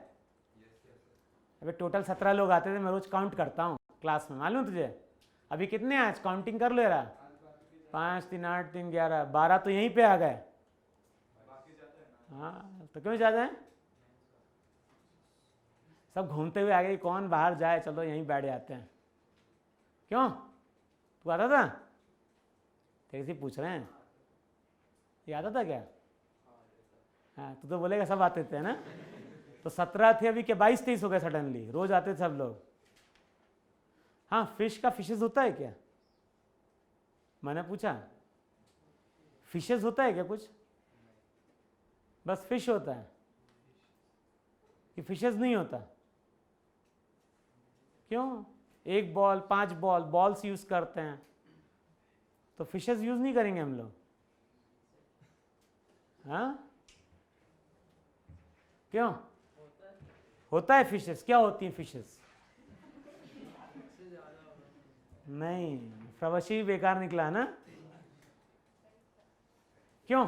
अबे टोटल 17 लोग आते थे, मैं रोज काउंट करता हूँ क्लास में, मालूम तुझे? अभी कितने आज काउंटिंग कर ले रहा? 5, 3, 8, 3, 11, 12 तो यहीं पे आ गए। हाँ, तो क्यों ज़्यादा है? सब घूमते हुए आ गए, कौन बाहर जाए, चलो यहीं बैठ जाते हैं। क्यों? तू आता था? तेरे से पूछ रहे हैं, ये आता था क्या? हाँ, तू तो बोलेगा सब आते थे ना। तो 17 थे अभी, के 22-23 हो गए सडनली, रोज आते थे सब लोग। हाँ, फिश का फिशेस होता है क्या? मैंने पूछा फिशेस होता है क्या कुछ? बस फिश होता है कि फिशेस नहीं होता? क्यों? 1 बॉल, 5 बॉल, बॉल्स यूज करते हैं, तो फिशेस यूज नहीं करेंगे हम लोग? हाँ, क्यों? होता है फिशेस, क्या होती हैं फिशेस? नहीं, प्रवशी बेकार निकला ना, क्यों?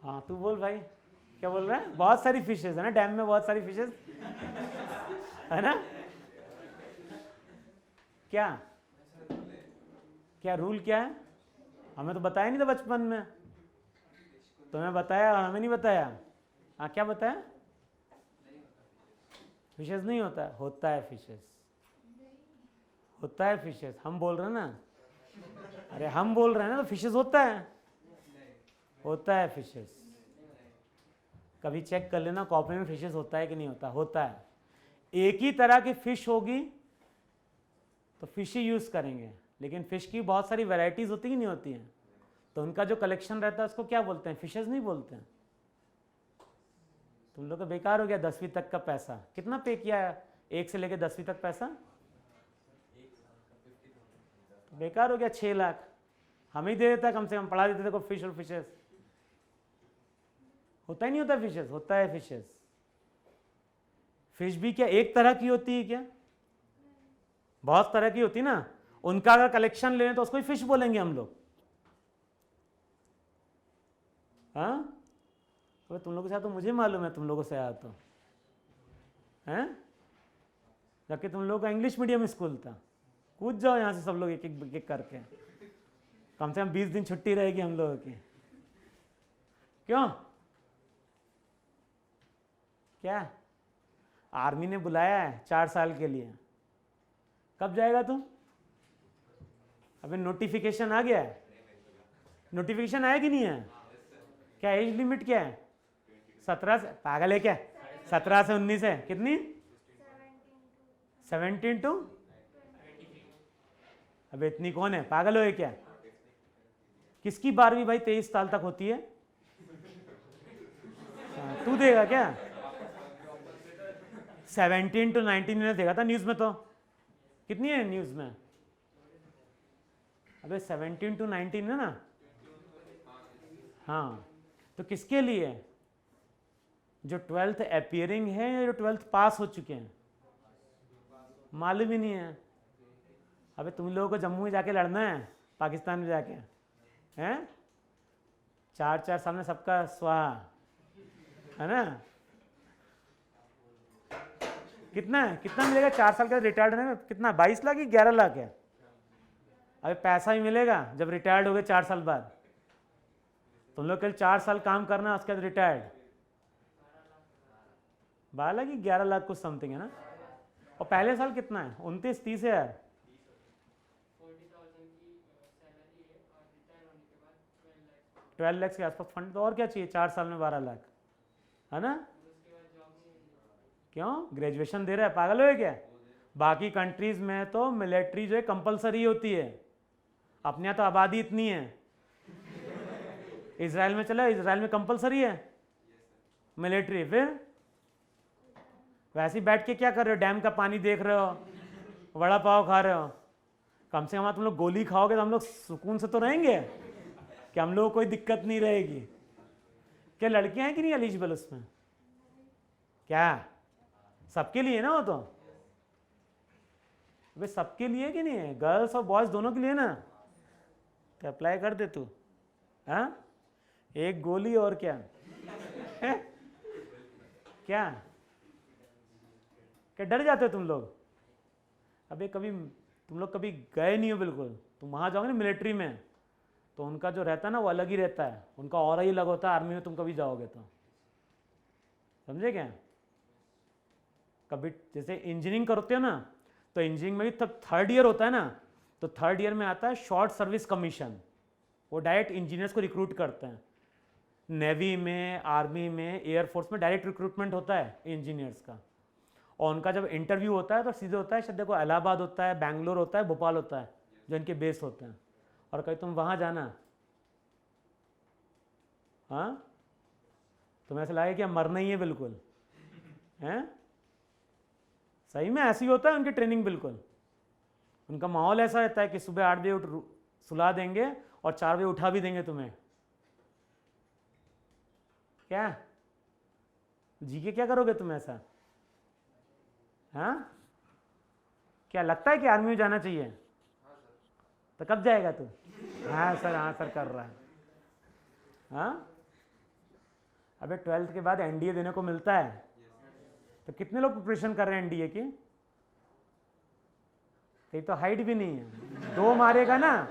हाँ तू बोल भाई, क्या बोल रहा है? बहुत सारी फिशेस है ना डैम में, बहुत सारी फिशेस है ना। क्या क्या रूल क्या है? हमें तो बताया नहीं था बचपन में, तुम्हें बताया और हमें नहीं बताया। हाँ क्या बताया? फिशेस नहीं होता है, होता है फिशेस, होता है फिशेस, हम बोल रहे हैं ना, अरे हम बोल रहे हैं ना, तो फिशेस होता है, होता है फिशेस। कभी चेक कर लेना कॉपी में फिशेस होता है कि नहीं होता, होता है। एक ही तरह की फिश होगी तो फिश ही यूज करेंगे, लेकिन फिश की बहुत सारी वैरायटीज होती ही नहीं होती हैं, तो उनका जो कलेक्शन रहता है उसको क्या बोलते हैं? फिशेस नहीं बोलते हैं। तुम लोग का बेकार हो गया 10वीं तक का पैसा। कितना पे किया है 1 से लेकर 10वीं तक पैसा? बेकार हो गया 6 लाख। हम ही दे देता, कम से कम पढ़ा देते थे को फिश और फिशेस। होता ही नहीं होता फिशेस, होता है फिशेस। फिश भी क्या एक तरह की होती है क्या? बहुत तरह की होती है ना। उनका अगर कलेक्शन लें तो उसको ही फिश बोलेंगे हम लोग। हाँ तो तुम लोगों से तो मुझे मालूम है, तुम लोगों से आया तो हैं, जबकि तुम लोगों का इंग्लिश मीडियम स्कूल था। कूद जाओ यहाँ से सब लोग एक एक करके, कम से कम 20 दिन छुट्टी रहेगी हम लोगों की। क्यों? क्या आर्मी ने बुलाया है 4 साल के लिए? कब जाएगा तू? अबे नोटिफिकेशन आ गया है, नोटिफिकेशन आया कि नहीं है? क्या एज लिमिट क्या है? 17 से? पागल है क्या? 17 से 19 है? कितनी? 17 टू? अबे इतनी कौन है, पागल हो क्या? किसकी 12वीं भाई 23 साल तक होती है? तू देगा क्या? 17 टू 19 मैंने देखा था न्यूज में, तो कितनी है न्यूज में? अबे 17 टू 19 है ना। हाँ तो किसके लिए? जो 12th अपियरिंग है या जो 12th पास हो चुके हैं? मालूम ही नहीं है। अबे तुम लोगों को जम्मू में जाके लड़ना है, पाकिस्तान में जाके हैं? 4 सामने सबका स्वाहा है ना। कितना है, कितना मिलेगा 4 साल का रिटायर्ड होने में? कितना 22 लाख की 11 लाख है? अबे पैसा ही मिलेगा जब रिटायर्ड हो गए 4 साल बाद। तुम लोग कल 4 साल काम करना, उसके बाद रिटायर्ड। 12 लाख की 11 लाख कुछ समथिंग है ना। और पहले साल कितना है? 29-30 हजार। 12 लाख के आसपास फंड। तो और क्या चाहिए 4 साल में 12 लाख, है ना। क्यों? ग्रेजुएशन दे रहा है, पागल हो क्या? बाकी कंट्रीज में तो मिलिट्री जो है कंपलसरी होती है, अपने यहाँ तो आबादी इतनी है। इजराइल में चला, इजराइल में कंपलसरी है मिलिट्री। फिर वैसे ही बैठ के क्या कर रहे हो? डैम का पानी देख रहे हो, वड़ा पाव खा रहे हो। कम से कम तुम लोग गोली खाओगे तो हम लोग सुकून से तो रहेंगे, कि हम लोग को कोई दिक्कत नहीं रहेगी। क्या लड़कियां हैं कि नहीं एलिजिबल उसमें? क्या सबके लिए ना? वो तो वे सबके लिए कि नहीं है? गर्ल्स और बॉयज दोनों के लिए ना। तो अप्लाई कर दे तू। हाँ एक गोली और क्या है? क्या क्या डर जाते हो तुम लोग? अबे कभी तुम लोग कभी गए नहीं हो बिल्कुल। तुम वहाँ जाओगे ना मिलिट्री में, तो उनका जो रहता है ना वो अलग ही रहता है, उनका ऑरा ही अलग होता है। आर्मी में तुम कभी जाओगे तो समझे क्या? कभी जैसे इंजीनियरिंग करते हो ना, तो इंजीनियरिंग में भी तब 3rd ईयर होता है ना, तो 3rd ईयर में आता है शॉर्ट सर्विस कमीशन। वो डायरेक्ट इंजीनियर्स को रिक्रूट करते हैं। नेवी में, आर्मी में, एयरफोर्स में डायरेक्ट रिक्रूटमेंट होता है इंजीनियर्स का। और उनका जब इंटरव्यू होता है तो सीधे होता है, शायद देखो इलाहाबाद होता है, बैंगलोर होता है, भोपाल होता है, जो इनके बेस होते हैं। और कहीं तुम वहाँ जाना, हाँ तुम्हें ऐसा लगे कि हम मरना ही है बिल्कुल, हैं? सही में ऐसे ही होता है उनकी ट्रेनिंग बिल्कुल। उनका माहौल ऐसा रहता है कि सुबह 8 बजे उठ सुला देंगे और 4 बजे उठा भी देंगे तुम्हें। क्या जीके क्या करोगे तुम ऐसा? हाँ, क्या लगता है कि आर्मी में जाना चाहिए? तो कब जाएगा तू? हाँ सर कर रहा है। हाँ, अबे 12th के बाद एनडीए देने को मिलता है, तो कितने लोग प्रिपरेशन कर रहे हैं एनडीए की? ये तो हाइट भी नहीं है, 2 मारेगा ना।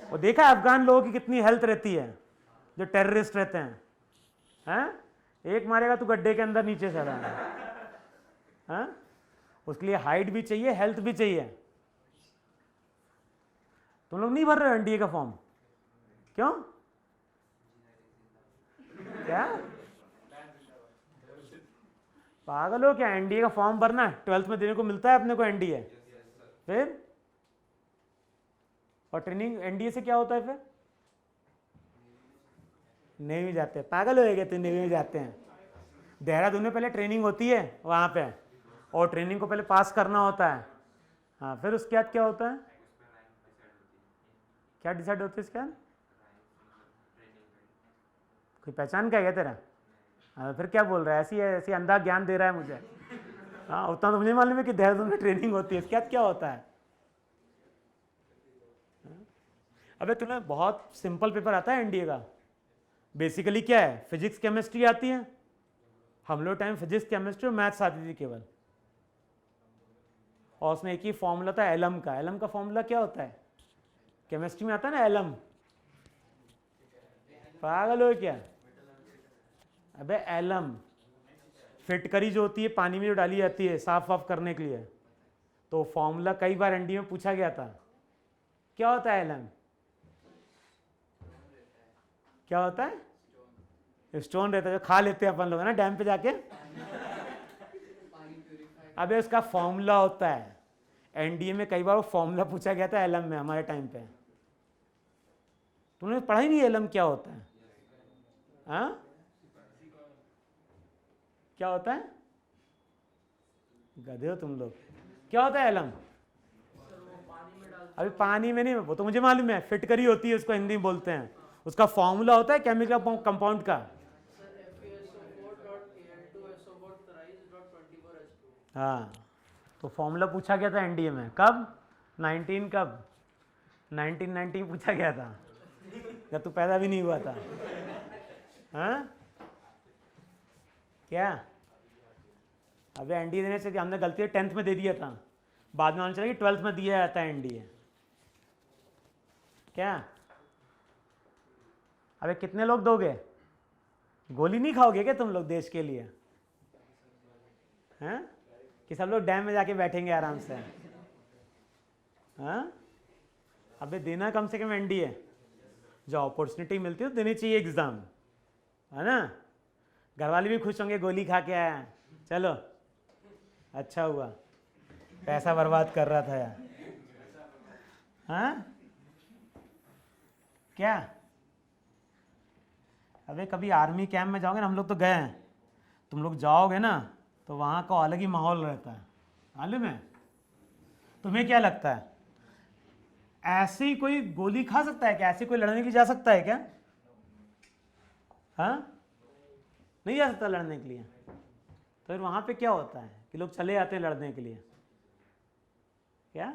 वो देखा अफगान लोगों की कितनी हेल्थ रहती है जो टेररिस्ट रहते हैं, हैं? 1 मारेगा तो गड्ढे के अंदर नीचे से रहा है। हाँ, उसके लिए हाइट भी चाहिए, हेल्थ भी चाहिए। तुम लोग नहीं भर रहे हो एनडीए का फॉर्म? क्यों? क्या पागल हो क्या? एनडीए का फॉर्म भरना 12th में देने को मिलता है अपने को एनडीए। फिर और ट्रेनिंग एनडीए से क्या होता है? फिर नेवी जाते हैं। पागल हो गए? तो नेवी में जाते हैं। देहरादून में पहले ट्रेनिंग होती है वहाँ पे, और ट्रेनिंग को पहले पास करना होता है। हाँ, फिर उसके बाद क्या होता है? क्या डिसाइड होता है इसके बाद? कोई पहचान का है क्या तेरा? हाँ, फिर क्या बोल रहा है? ऐसी अंधा ज्ञान दे रहा है मुझे। हाँ, उतना तो मुझे मालूम है कि देहरादून में ट्रेनिंग होती है। इसके बाद क्या होता है? अबे तुम्हें बहुत सिंपल पेपर आता है एनडीए का। बेसिकली क्या है? फिजिक्स केमिस्ट्री आती है। हम लोग टाइम फिजिक्स केमिस्ट्री और मैथ्स आती थी केवल, और उसमें एक ही फॉर्मूला था एलम का। एलम का फॉर्मूला क्या होता है? केमिस्ट्री में आता है ना एलम। पागल हो क्या? अबे एलम फिटकरी जो होती है पानी में जो डाली जाती है साफ वाफ करने के लिए, तो फॉर्मूला कई बार एनडीए में पूछा गया था। क्या होता है एलम? क्या होता है? स्टोन रहता है जो खा लेते हैं अपन लोग, है ना, डैम पे जाके। अबे उसका फॉर्मूला होता है। एनडीए में कई बार वो फॉर्मूला पूछा गया था एलम में हमारे टाइम पे। तुमने पढ़ा ही नहीं एलम क्या होता है? हाँ, क्या होता है? गधे हो तुम लोग। क्या होता है एलम? अभी पानी में नहीं, वो तो मुझे मालूम है, फिटकरी होती है उसको हिंदी में बोलते हैं। उसका फॉर्मूला होता है केमिकल कंपाउंड का। हाँ, तो फॉर्मूला पूछा गया था एनडीए में। कब? 1990 पूछा गया था, जब तू पैदा भी नहीं हुआ था। हाँ, क्या? अबे एनडीए देने से हमने गलती से 10th में दे दिया था, बाद में मालूम चला कि 12th में दिया जाता है एनडीए। क्या? अबे कितने लोग दोगे? गोली नहीं खाओगे क्या तुम लोग देश के लिए? हैं? कि सब लोग डैम में जाके बैठेंगे आराम से? हाँ, अबे देना कम से कम एनडीए। जो अपॉर्चुनिटी मिलती है तो देनी चाहिए एग्जाम, है ना। घर वाले भी खुश होंगे, गोली खा के आया, चलो अच्छा हुआ, पैसा बर्बाद कर रहा था यार। हाँ, क्या? अबे कभी आर्मी कैंप में जाओगे ना, हम लोग तो गए हैं, तुम लोग जाओगे ना तो वहाँ का अलग ही माहौल रहता है, मालूम है? तुम्हें क्या लगता है ऐसे ही कोई गोली खा सकता है क्या? ऐसे कोई लड़ने के लिए जा सकता है क्या? हाँ, नहीं जा सकता लड़ने के लिए। तो फिर वहाँ पे क्या होता है कि लोग चले जाते हैं लड़ने के लिए? क्या?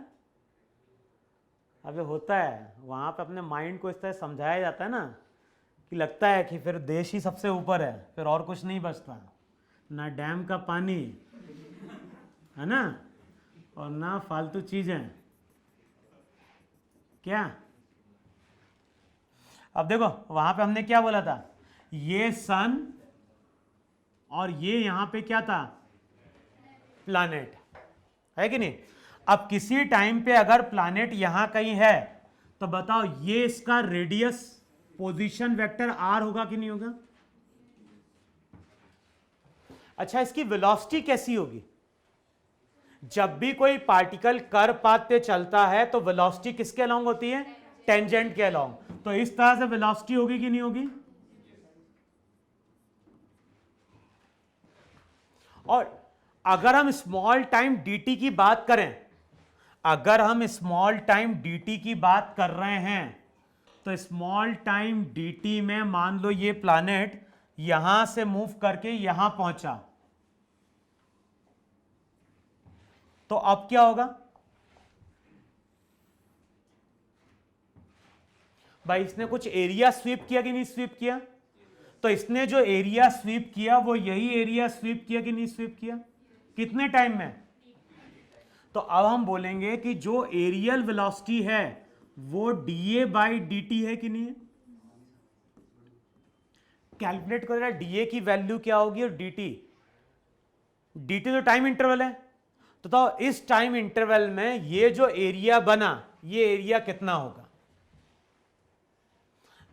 अबे होता है वहाँ पे, अपने माइंड को इस तरह समझाया जाता है ना कि लगता है कि फिर देश ही सबसे ऊपर है, फिर और कुछ नहीं बचता, ना डैम का पानी, है ना, और ना फालतू चीजें। क्या? अब देखो वहां पे हमने क्या बोला था, ये सन और ये यहां पे क्या था, प्लैनेट, है कि नहीं। अब किसी टाइम पे अगर प्लैनेट यहां कहीं है तो बताओ ये इसका रेडियस पोजीशन वेक्टर आर होगा कि नहीं होगा? अच्छा, इसकी वेलोसिटी कैसी होगी? जब भी कोई पार्टिकल कर्व पाथ पे चलता है तो वेलोसिटी किसके अलोंग होती है? टेंजेंट के अलोंग। तो इस तरह से वेलोसिटी होगी कि नहीं होगी? और अगर हम स्मॉल टाइम dt की बात करें, अगर हम स्मॉल टाइम dt की बात कर रहे हैं तो स्मॉल टाइम dt में मान लो ये प्लैनेट यहां से मूव करके यहां पहुंचा, तो अब क्या होगा भाई? इसने कुछ एरिया स्वीप किया कि नहीं स्वीप किया? तो इसने जो एरिया स्वीप किया वो यही एरिया स्वीप किया कि नहीं स्वीप किया? कितने टाइम में? तो अब हम बोलेंगे कि जो एरियल वेलोसिटी है वो डीए बाई डी है कि नहीं है? कैलकुलेट करो जरा डीए की वैल्यू क्या होगी और डी तो टाइम इंटरवल है। तो इस टाइम इंटरवल में ये जो एरिया बना ये एरिया कितना होगा?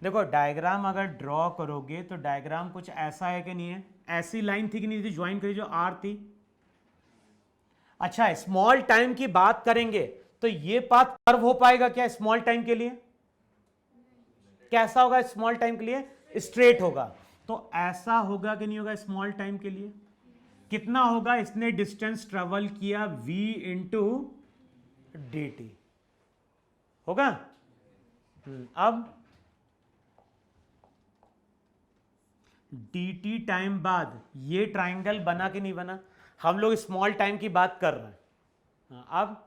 देखो डायग्राम अगर ड्रॉ करोगे तो डायग्राम कुछ ऐसा है कि नहीं है? ऐसी लाइन थी कि नहीं थी ज्वाइन करी जो आर थी? अच्छा स्मॉल टाइम की बात करेंगे तो ये पाथ कर्व हो पाएगा क्या स्मॉल टाइम के लिए? कैसा होगा स्मॉल टाइम के लिए? स्ट्रेट होगा। तो ऐसा होगा कि नहीं होगा स्मॉल टाइम के लिए? कितना होगा? इसने डिस्टेंस ट्रेवल किया v इंटू डी टी होगा। अब dt टाइम बाद ये ट्राइंगल बना कि नहीं बना? हम लोग स्मॉल टाइम की बात कर रहे हैं। अब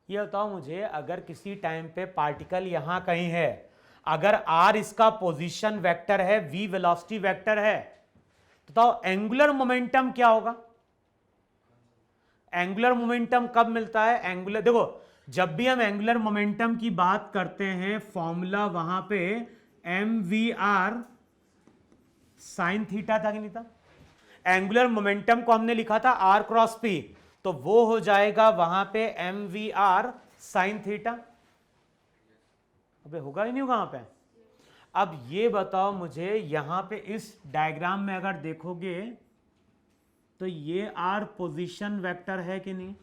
ये बताओ मुझे, अगर किसी टाइम पे पार्टिकल यहां कहीं है, अगर r इसका पोजीशन वेक्टर है, v वेलोसिटी वेक्टर है, तो बताओ एंगुलर मोमेंटम क्या होगा? एंगुलर मोमेंटम कब मिलता है? एंगुलर देखो जब भी हम एंगुलर मोमेंटम की बात करते हैं फॉर्मूला वहां पे mvr साइन थीटा था कि नहीं था? एंगुलर मोमेंटम को हमने लिखा था r क्रॉस p, तो वो हो जाएगा वहां पे mvr साइन थीटा। अबे होगा ही नहीं होगा वहां पे? अब ये बताओ मुझे, यहां पे इस डायग्राम में अगर देखोगे तो ये r पोजीशन वेक्टर है कि नहीं?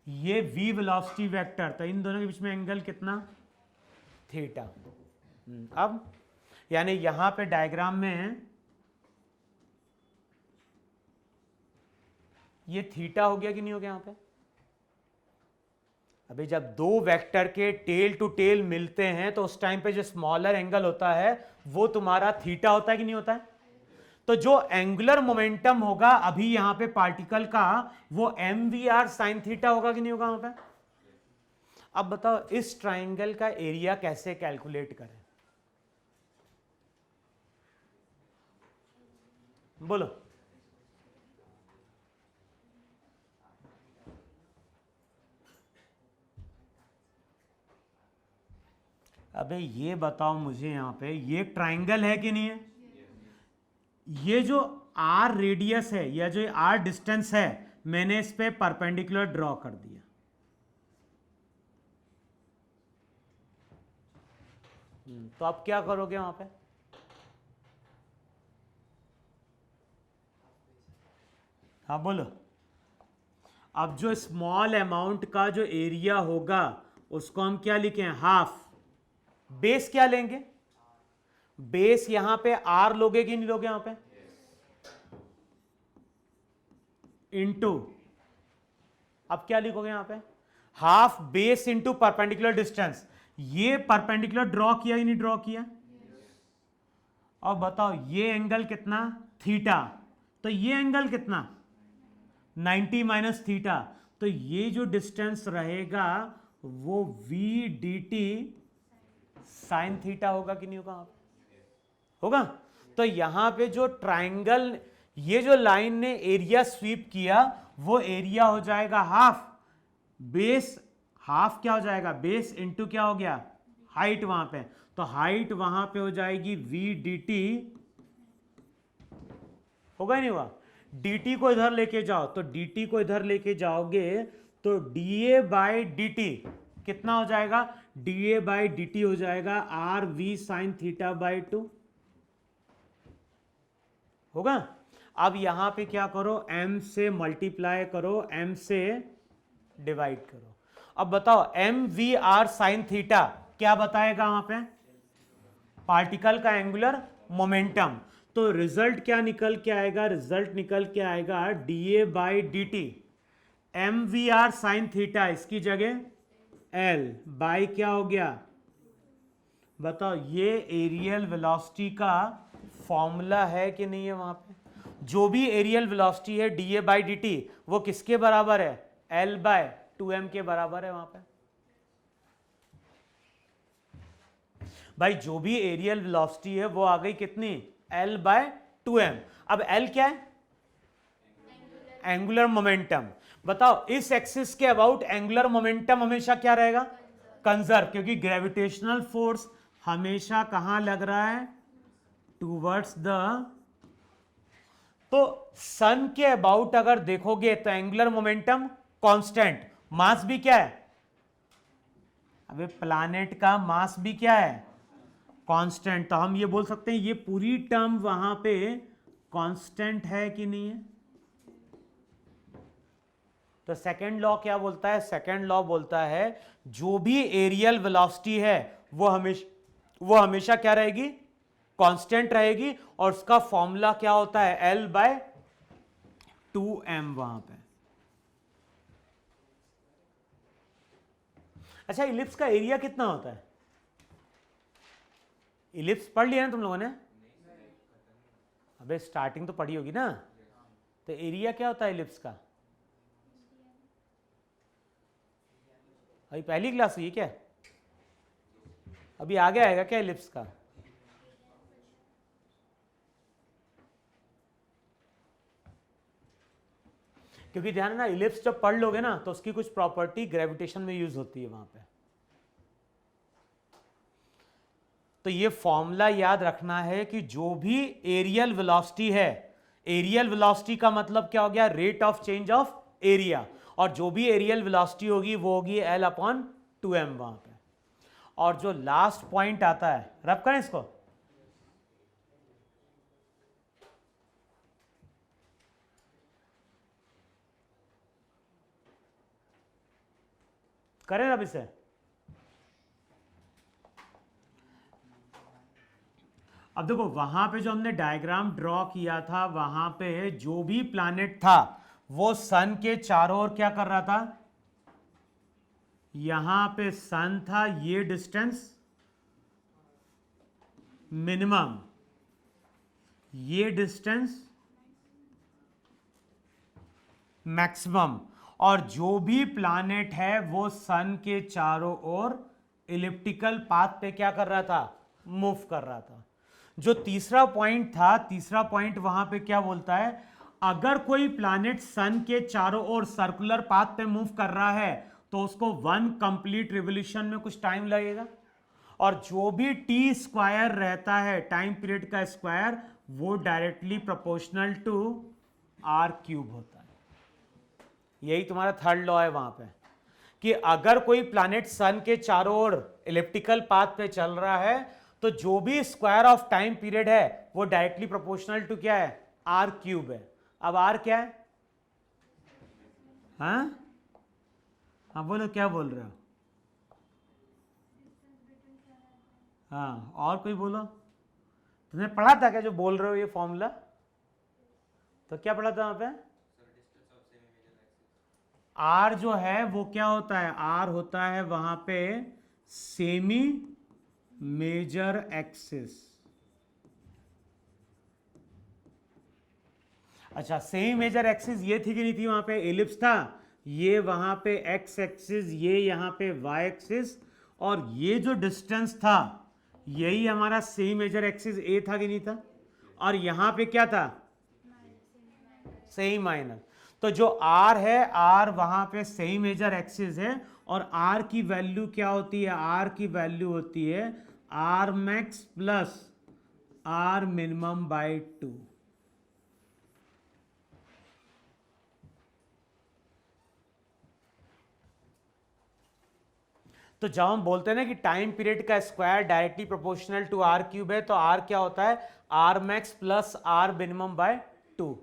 ये v वेलोसिटी वेक्टर, तो इन दोनों के बीच में एंगल कितना? थीटा। अब यानी यहां पे डायग्राम में ये थीटा हो गया कि नहीं हो गया यहां पे? अभी जब दो वेक्टर के टेल टू टेल मिलते हैं तो उस टाइम पे जो स्मॉलर एंगल होता है वो तुम्हारा थीटा होता है कि नहीं होता है? तो जो एंगुलर मोमेंटम होगा अभी यहां पे पार्टिकल का, वो mvr साइन थीटा होगा कि नहीं होगा वहां पे? अब बताओ इस ट्राइंगल का एरिया कैसे कैलकुलेट करें? बोलो। अबे ये बताओ मुझे, यहां पे ये ट्राइंगल है कि नहीं है? ये जो r रेडियस है या जो r डिस्टेंस है मैंने इस पे परपेंडिकुलर ड्रॉ कर दिया। तो अब क्या करोगे वहां पे? हाँ बोलो। अब जो स्मॉल अमाउंट का जो एरिया होगा उसको हम क्या लिखें? हाफ। बेस क्या लेंगे? बेस यहां पे r लोगे कि नहीं लोगे यहां पे? इंटू, अब क्या लिखोगे यहां पे? Half base into perpendicular distance. ये परपेंडिकुलर ड्रॉ किया ही नहीं ड्रॉ किया? और बताओ ये एंगल कितना? थीटा। तो ये एंगल कितना? 90 माइनस थीटा। तो ये जो डिस्टेंस रहेगा वो v dt साइन थीटा होगा कि नहीं होगा? होगा। तो यहां पे जो ट्राइंगल, ये जो लाइन ने एरिया स्वीप किया वो एरिया हो जाएगा हाफ बेस। हाफ क्या हो जाएगा? बेस इंटू क्या हो गया? हाइट वहां पे। तो हाइट वहां पे हो जाएगी v dt, होगा ही नहीं हुआ? dt को इधर लेके जाओ, तो dt को इधर लेके जाओगे तो dA बाई dt कितना हो जाएगा? dA बाई dt हो जाएगा r v sine theta by 2, होगा। अब यहां पे क्या करो? m से मल्टीप्लाई करो, m से डिवाइड करो। अब बताओ mvr साइन थीटा क्या बताएगा वहां पे? पार्टिकल का एंगुलर मोमेंटम। तो रिजल्ट क्या निकल के आएगा? रिजल्ट निकल के आएगा dA by dt mvr sine theta, इसकी जगह एल बाई क्या हो गया, बताओ, ये एरियल वेलोसिटी का फॉर्मूला है कि नहीं है वहां पे। जो भी एरियल वेलोसिटी है D A by D T वो किसके बराबर है, एल बाय 2m के बराबर है वहां पे। भाई जो भी एरियल वेलोसिटी है वो आ गई कितनी, एल बाय 2m। अब एल क्या है, एंगुलर मोमेंटम। बताओ इस एक्सिस के अबाउट एंगुलर मोमेंटम हमेशा क्या रहेगा, कंजर्व, क्योंकि ग्रेविटेशनल फोर्स हमेशा कहां लग रहा है, टूवर्ड्स द। तो सन के अबाउट अगर देखोगे तो एंगुलर मोमेंटम कांस्टेंट, मास भी क्या है, अबे प्लैनेट का मास भी क्या है, कांस्टेंट। तो हम ये बोल सकते हैं ये पूरी टर्म वहां पे कांस्टेंट है कि नहीं है। तो सेकेंड लॉ क्या बोलता है, सेकेंड लॉ बोलता है जो भी एरियल वेलोसिटी है वो हमेशा क्या रहेगी, कांस्टेंट रहेगी, और उसका फॉर्मूला क्या होता है, एल बाय 2m वहां पे। अच्छा इलिप्स का एरिया कितना होता है, इलिप्स पढ़ लिया ना तुम लोगों ने, अबे स्टार्टिंग तो पढ़ी होगी ना। तो एरिया क्या होता है इलिप्स का, अभी पहली क्लास हुई क्या, अभी आगे आएगा क्या इलिप्स का। क्योंकि ध्यान है ना, इलिप्स जब पढ़ लोगे ना तो उसकी कुछ प्रॉपर्टी ग्रेविटेशन में यूज होती है वहां पे। तो ये फॉर्मूला याद रखना है कि जो भी एरियल वेलोसिटी है, एरियल वेलोसिटी का मतलब क्या हो गया, rate of change of area, और जो भी एरियल वेलोसिटी होगी वो होगी एल अपॉन 2m वहां पे। और जो लास्ट पॉइंट आता है, रब करें इसको, करें रब इसे। अब देखो वहां पे जो हमने डायग्राम ड्रॉ किया था वहां पे जो भी प्लैनेट था वो सन के चारों ओर क्या कर रहा था, यहां पे सन था, ये डिस्टेंस मिनिमम, ये डिस्टेंस मैक्सिमम, और जो भी प्लैनेट है वो सन के चारों ओर इलिप्टिकल पाथ पे क्या कर रहा था, मूव कर रहा था। जो तीसरा पॉइंट था, तीसरा पॉइंट वहां पे क्या बोलता है, अगर कोई प्लैनेट सन के चारों ओर सर्कुलर पाथ पे मूव कर रहा है तो उसको 1 कंप्लीट रिवोल्यूशन में कुछ टाइम लगेगा, और जो भी टी स्क्वायर रहता है टाइम पीरियड का स्क्वायर वो directly proportional to R cube होता है। यही तुम्हारा थर्ड लॉ है वहां पे, कि अगर कोई प्लैनेट सन के चारों ओर इलिप्टिकल पाथ पे चल रहा है तो जो भी स्क्वायर ऑफ टाइम पीरियड है वो डायरेक्टली प्रोपोर्शनल टू क्या है, आर क्यूब है। अब आर क्या है, हाँ हाँ बोलो क्या बोल रहे हो, हाँ और कोई बोलो, तुमने पढ़ा था क्या जो बोल रहे हो ये फॉर्मूला, तो क्या पढ़ा था वहां पे, आर जो है वो क्या होता है, आर होता है वहां पे सेमी मेजर एक्सिस। अच्छा सेमी मेजर एक्सिस ये थी कि नहीं थी, वहां पे एलिप्स था, ये वहां पे एक्स एक्सिस, ये यहां पे वाई एक्सिस, और ये जो डिस्टेंस था यही हमारा सेमी मेजर एक्सिस ए था कि नहीं था, और यहां पे क्या था, सेमी माइनर। तो जो आर है, आर वहां पे सेमी मेजर एक्सिस है, और आर की वैल्यू क्या होती है, आर की वैल्यू होती है R max plus R minimum by 2। तो जब हम बोलते हैं ना कि टाइम पीरियड का square directly proportional to R cube है, तो आर क्या होता है, R max plus R minimum by 2।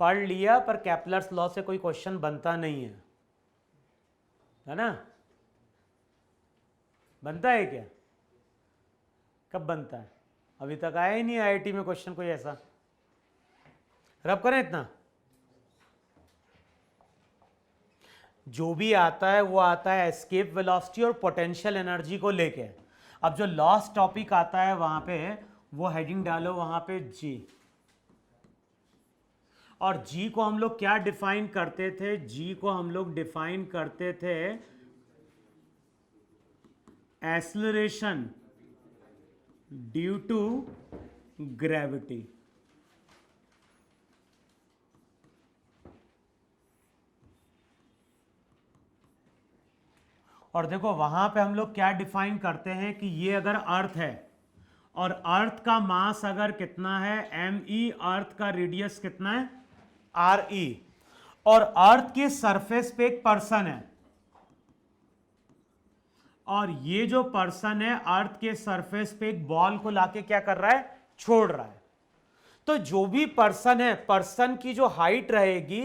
पढ़ लिया, पर कैपलर्स लॉ से कोई क्वेश्चन बनता नहीं है ना, बनता है क्या, कब बनता है, अभी तक आया ही नहीं आईआईटी में क्वेश्चन कोई ऐसा, रब करें इतना। जो भी आता है वो आता है एस्केप वेलोसिटी और पोटेंशियल एनर्जी को लेके। अब जो लास्ट टॉपिक आता है वहां पे वो हेडिंग डालो वहां पे जी। और जी को हम लोग क्या डिफाइन करते थे? जी को हम लोग डिफाइन करते थे एक्सेलरेशन ड्यू टू ग्रेविटी। और देखो वहां पे हम लोग क्या डिफाइन करते हैं कि ये अगर अर्थ है और अर्थ का मास अगर कितना है ME, अर्थ का रेडियस कितना है RE, और अर्थ के सरफेस पे एक पर्सन है और ये जो पर्सन है अर्थ के सरफेस पे एक बॉल को लाके क्या कर रहा है? छोड़ रहा है। तो जो भी पर्सन है, पर्सन की जो हाइट रहेगी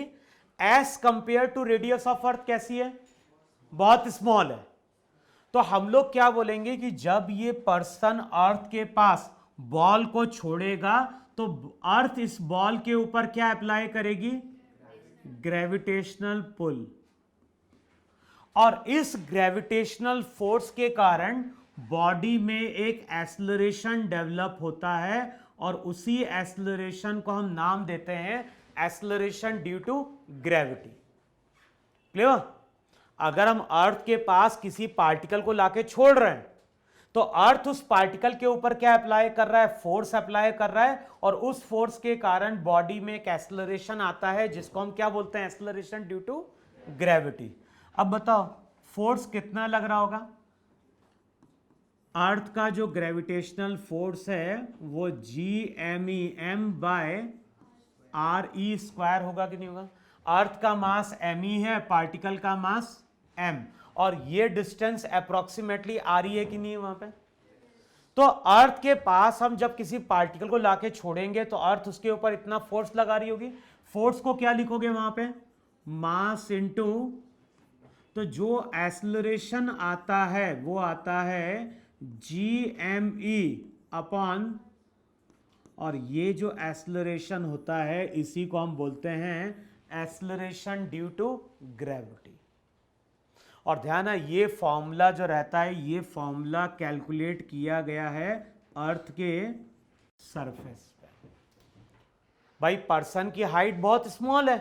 as compare to radius of earth कैसी है? बहुत स्मॉल है। तो हम लोग क्या बोलेंगे कि जब ये पर्सन अर्थ के पास बॉल को छोड़ेगा तो अर्थ इस बॉल के ऊपर क्या अप्लाई करेगी? Gravitational pull. और इस ग्रेविटेशनल फोर्स के कारण बॉडी में एक एक्सेलरेशन डेवलप होता है और उसी एक्सेलरेशन को हम नाम देते हैं acceleration due to gravity. Clear? अगर हम अर्थ के पास किसी पार्टिकल को लाके छोड़ रहे हैं तो अर्थ उस पार्टिकल के ऊपर क्या अप्लाई कर रहा है? फोर्स अप्लाई कर रहा है और उस फोर्स के कारण बॉडी में एक एक्सेलरेशन आता है जिसको हम क्या बोलते हैं? Acceleration due to gravity. अब बताओ फोर्स कितना लग रहा होगा? अर्थ का जो ग्रेविटेशनल फोर्स है वो Gmem/RE² होगा कि नहीं होगा? अर्थ का मास me है, पार्टिकल का मास m, और ये डिस्टेंस अप्रोक्सीमेटली RE है कि नहीं है वहां पे? तो अर्थ के पास हम जब किसी पार्टिकल को लाके छोड़ेंगे तो अर्थ उसके ऊपर इतना फोर्स लगा रही होगी। फोर्स को क्या लिखोगे वहां पे? मास इनटू, तो जो एक्सेलरेशन आता है वो आता है Gme अपॉन, और ये जो एक्सेलरेशन होता है इसी को हम बोलते हैं एक्सेलरेशन ड्यू टू ग्रेविटी। और ध्यान है ये फॉर्मूला जो रहता है ये फॉर्मूला कैलकुलेट किया गया है अर्थ के सरफेस पे। भाई पर्सन की हाइट बहुत स्मॉल है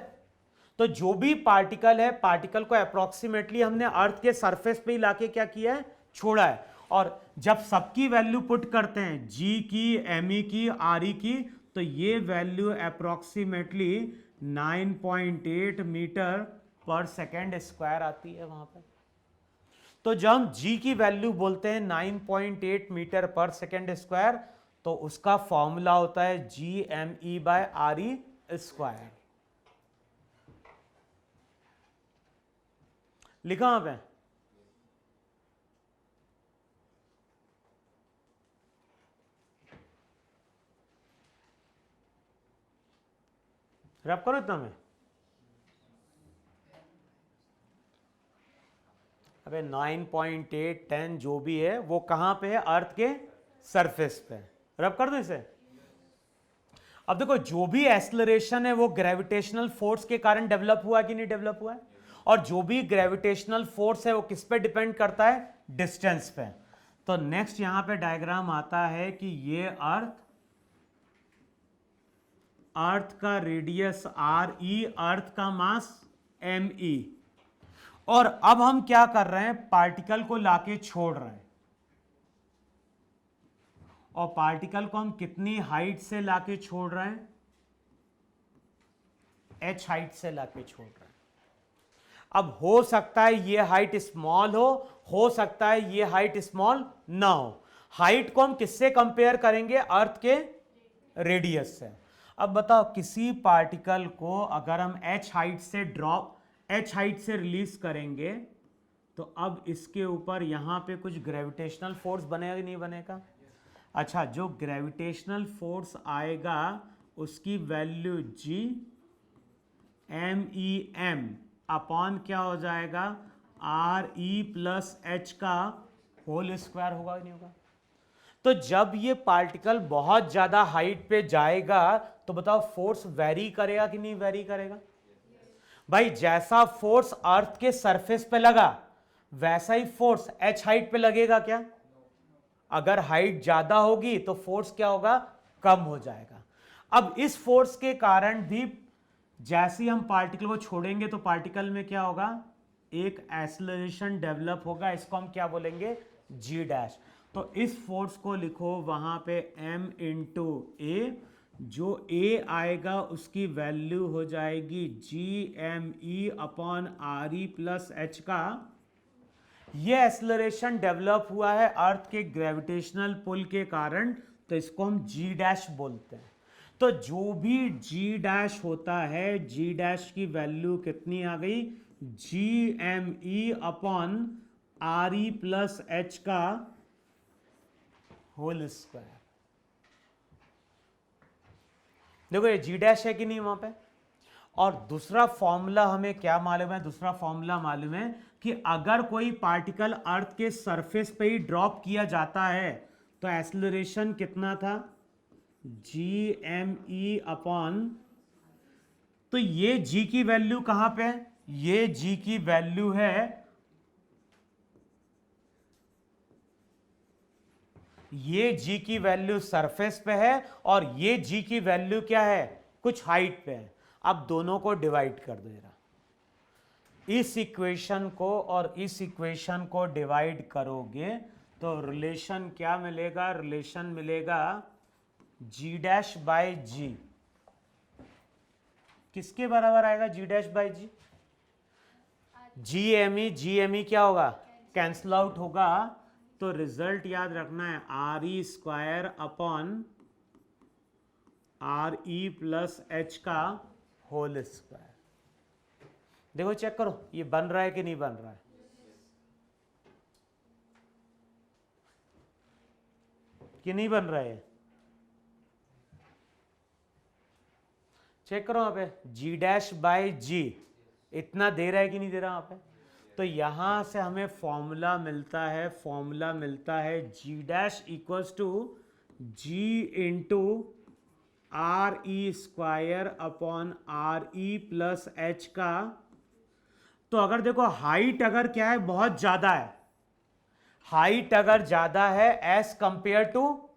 तो जो भी पार्टिकल है पार्टिकल को अप्रोक्सीमेटली हमने अर्थ के सरफेस पे ही लाके क्या किया है? छोड़ा है। और जब सबकी वैल्यू पुट करते हैं G की, ME की, RE की, तो ये वैल्यू अप्रोक्सीमेटली 9.8 मीटर पर सेकेंड स्क्वायर आती है वहां पर। तो जब हम G की वैल्यू बोलते हैं 9.8 मीटर पर सेकेंड स्क्वायर तो उसका फॉर्मूला होता है Gme/RE²। लिखा वहां पे? रैप करो इतना में। अबे 9.8 10 जो भी है वो कहां पे है? अर्थ के सरफेस पे। रब कर दो इसे। अब देखो जो भी एक्सेलरेशन है वो ग्रेविटेशनल फोर्स के कारण डेवलप हुआ कि नहीं डेवलप हुआ है? और जो भी ग्रेविटेशनल फोर्स है वो किस पे डिपेंड करता है? डिस्टेंस पे। तो नेक्स्ट यहां पे डायग्राम आता है कि ये अर्थ का रेडियस RE, अर्थ का मास ME, और अब हम क्या कर रहे हैं? पार्टिकल को लाके छोड़ रहे हैं और पार्टिकल को हम कितनी हाइट से लाके छोड़ रहे हैं? h हाइट से लाके छोड़ रहे हैं। अब हो सकता है ये हाइट स्मॉल हो सकता है ये हाइट स्मॉल ना हो। हाइट को हम किससे कंपेयर करेंगे? अर्थ के रेडियस से। अब बताओ किसी पार्टिकल को अगर हम h हाइट से रिलीज करेंगे तो अब इसके ऊपर यहां पे कुछ ग्रेविटेशनल फोर्स बनेगा कि नहीं बनेगा? अच्छा, जो ग्रेविटेशनल फोर्स आएगा उसकी वैल्यू Gmem अपॉन क्या हो जाएगा? RE + H का होल स्क्वायर होगा कि नहीं होगा? तो जब ये पार्टिकल बहुत ज्यादा हाइट पे जाएगा तो बताओ फोर्स वेरी करेगा कि नहीं वेरी करेगा? भाई जैसा फोर्स अर्थ के सरफेस पे लगा वैसा ही फोर्स h हाइट पे लगेगा क्या? अगर हाइट ज्यादा होगी तो फोर्स क्या होगा? कम हो जाएगा। अब इस फोर्स के कारण भी जैसे ही हम पार्टिकल को छोड़ेंगे तो पार्टिकल में क्या होगा? एक एक्सेलरेशन डेवलप होगा, इसको हम क्या बोलेंगे? जी डैश। तो इस फोर्स को लिखो वहां पे m इंटू ए, जो a आएगा उसकी वैल्यू हो जाएगी GME upon RE plus h का। ये एक्सेलरेशन डेवलप हुआ है अर्थ के ग्रेविटेशनल पुल के कारण, तो इसको हम जी डैश बोलते हैं। तो जो भी जी डैश होता है, जी डैश की वैल्यू कितनी आ गई? GME upon RE plus h का होल स्क्वायर। देखो ये जी डैश है कि नहीं वहां पे। और दूसरा फॉर्मूला हमें क्या मालूम है? दूसरा फॉर्मूला मालूम है कि अगर कोई पार्टिकल अर्थ के सरफेस पे ही ड्रॉप किया जाता है तो एक्सेलरेशन कितना था? GME अपॉन, तो ये g की वैल्यू कहां पे है? ये g की वैल्यू है, ये g की वैल्यू सरफेस पे है और ये g की वैल्यू क्या है? कुछ हाइट पे है। अब दोनों को डिवाइड कर दो जरा। इस इक्वेशन को और इस इक्वेशन को डिवाइड करोगे तो रिलेशन क्या मिलेगा? रिलेशन मिलेगा जी डैश बाय जी। किसके बराबर आएगा जी डैश बाय जी? GME क्या होगा? कैंसल आउट होगा। तो रिजल्ट याद रखना है RE square upon RE plus h का होल स्क्वायर। देखो चेक करो ये बन रहा है कि नहीं बन रहा है। कि नहीं बन रहा है? चेक करो वहां पे जी डैश बाय जी इतना दे रहा है कि नहीं दे रहा वहां पे। तो यहां से हमें फॉर्मूला मिलता है g dash equals to g into RE square upon RE plus h का। तो अगर देखो हाइट अगर क्या है? बहुत ज्यादा है। हाइट अगर ज्यादा है as compare to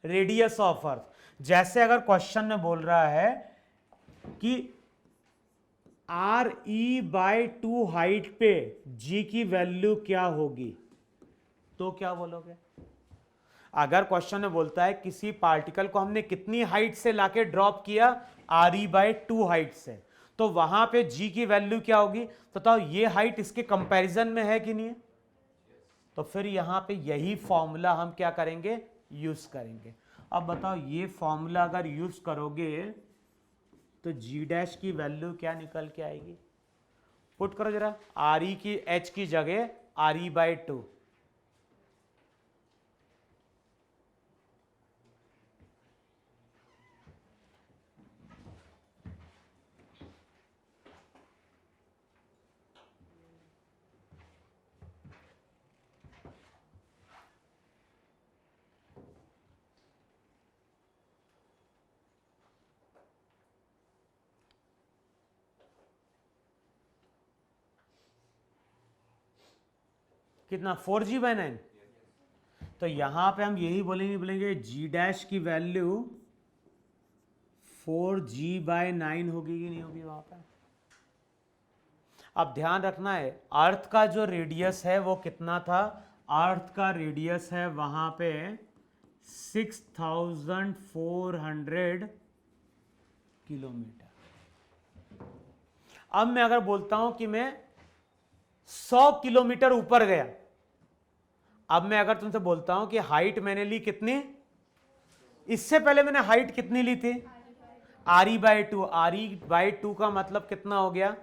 radius of earth, जैसे अगर क्वेश्चन में बोल रहा है कि RE बाय 2 हाइट पे G की वैल्यू क्या होगी, तो क्या बोलोगे? अगर क्वेश्चन में बोलता है किसी पार्टिकल को हमने कितनी हाइट से लाके ड्रॉप किया? RE बाय 2 हाइट से, तो वहां पे G की वैल्यू क्या होगी? तो बताओ ये हाइट इसके कंपैरिजन में है कि नहीं है? तो फिर यहां पे यही फॉर्मूला हम क्या करेंगे? यूज करेंगे। अब बताओ ये फॉर्मूला अगर यूज करोगे तो जी डैश की वैल्यू क्या निकल के आएगी? पुट करो जरा। RE की h की जगह RE बाय 2। कितना? 4G/9। तो यहां पे हम यही बोलेंगे जी डैश की वैल्यू 4G/9 होगी कि नहीं होगी वहां पे। अब ध्यान रखना है अर्थ का जो रेडियस है वो कितना था? अर्थ का रेडियस है वहां पे 6400 किलोमीटर। अब मैं अगर बोलता हूं कि मैं 100 किलोमीटर ऊपर गया, अब मैं अगर तुमसे बोलता हूं कि हाइट मैंने ली कितनी? इससे पहले मैंने हाइट कितनी ली थी? RE by 2। RE बाय 2 का मतलब कितना हो गया?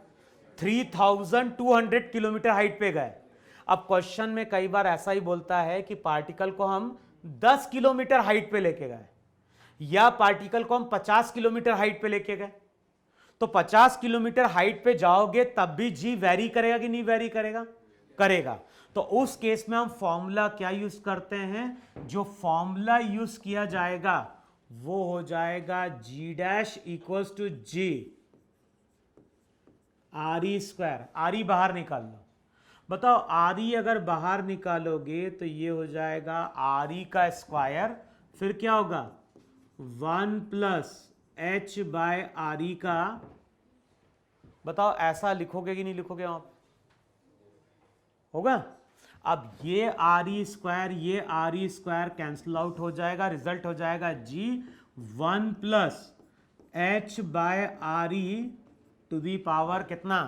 3200 किलोमीटर हाइट पे गए। अब क्वेश्चन में कई बार ऐसा ही बोलता है कि पार्टिकल को हम 10 किलोमीटर हाइट पे लेके गए या पार्टिकल को हम 50 किलोमीटर हाइट पे लेके गए। तो 50 किलोमीटर हाइट पे जाओगे तब भी जी वेरी करेगा कि नहीं वेरी करेगा? करेगा। तो उस केस में हम फॉर्मूला क्या यूज करते हैं, जो फॉर्मूला यूज किया जाएगा वो हो जाएगा g dash equals to g R E square. R E बाहर निकाल लो, बताओ आर ई अगर बाहर निकालोगे तो ये हो जाएगा आर ई का स्क्वायर, फिर क्या होगा 1 plus h by R E का, बताओ ऐसा लिखोगे कि नहीं लिखोगे आप, होगा। अब ये आर ई स्क्वायर ये R E square cancel out हो जाएगा, रिजल्ट हो जाएगा g 1 plus h by R E to the power कितना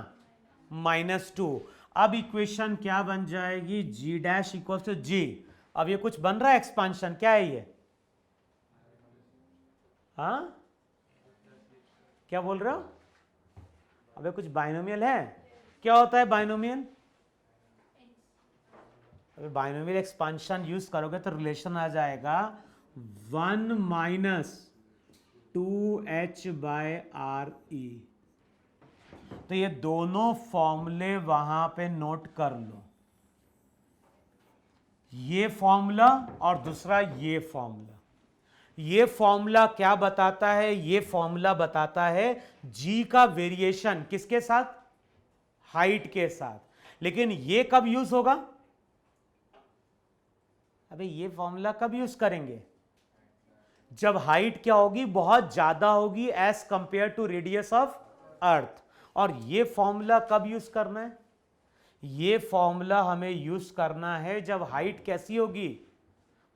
-2। अब इक्वेशन क्या बन जाएगी, g dash equal to g. अब ये कुछ बन रहा है एक्सपांशन, क्या है ये, हाँ क्या बोल रहे हो, अबे कुछ बाइनोमियल है, क्या होता है बाइनोमियल, अबे बाइनोमियल एक्सपांशन यूज करोगे तो रिलेशन आ जाएगा 1 माइनस 2h बाय आर ई। तो ये दोनों फॉर्मूले वहां पे नोट कर लो, ये फॉर्मूला और दूसरा ये फॉर्मूला। ये फॉर्मूला क्या बताता है, ये फॉर्मूला बताता है जी का वेरिएशन किसके साथ, हाइट के साथ। लेकिन ये कब यूज होगा, अबे ये फॉर्मूला कब यूज करेंगे, जब हाइट क्या होगी, बहुत ज्यादा होगी as compare to radius of earth. और ये फॉर्मूला कब यूज करना है, ये फॉर्मूला हमें यूज करना है जब हाइट कैसी होगी,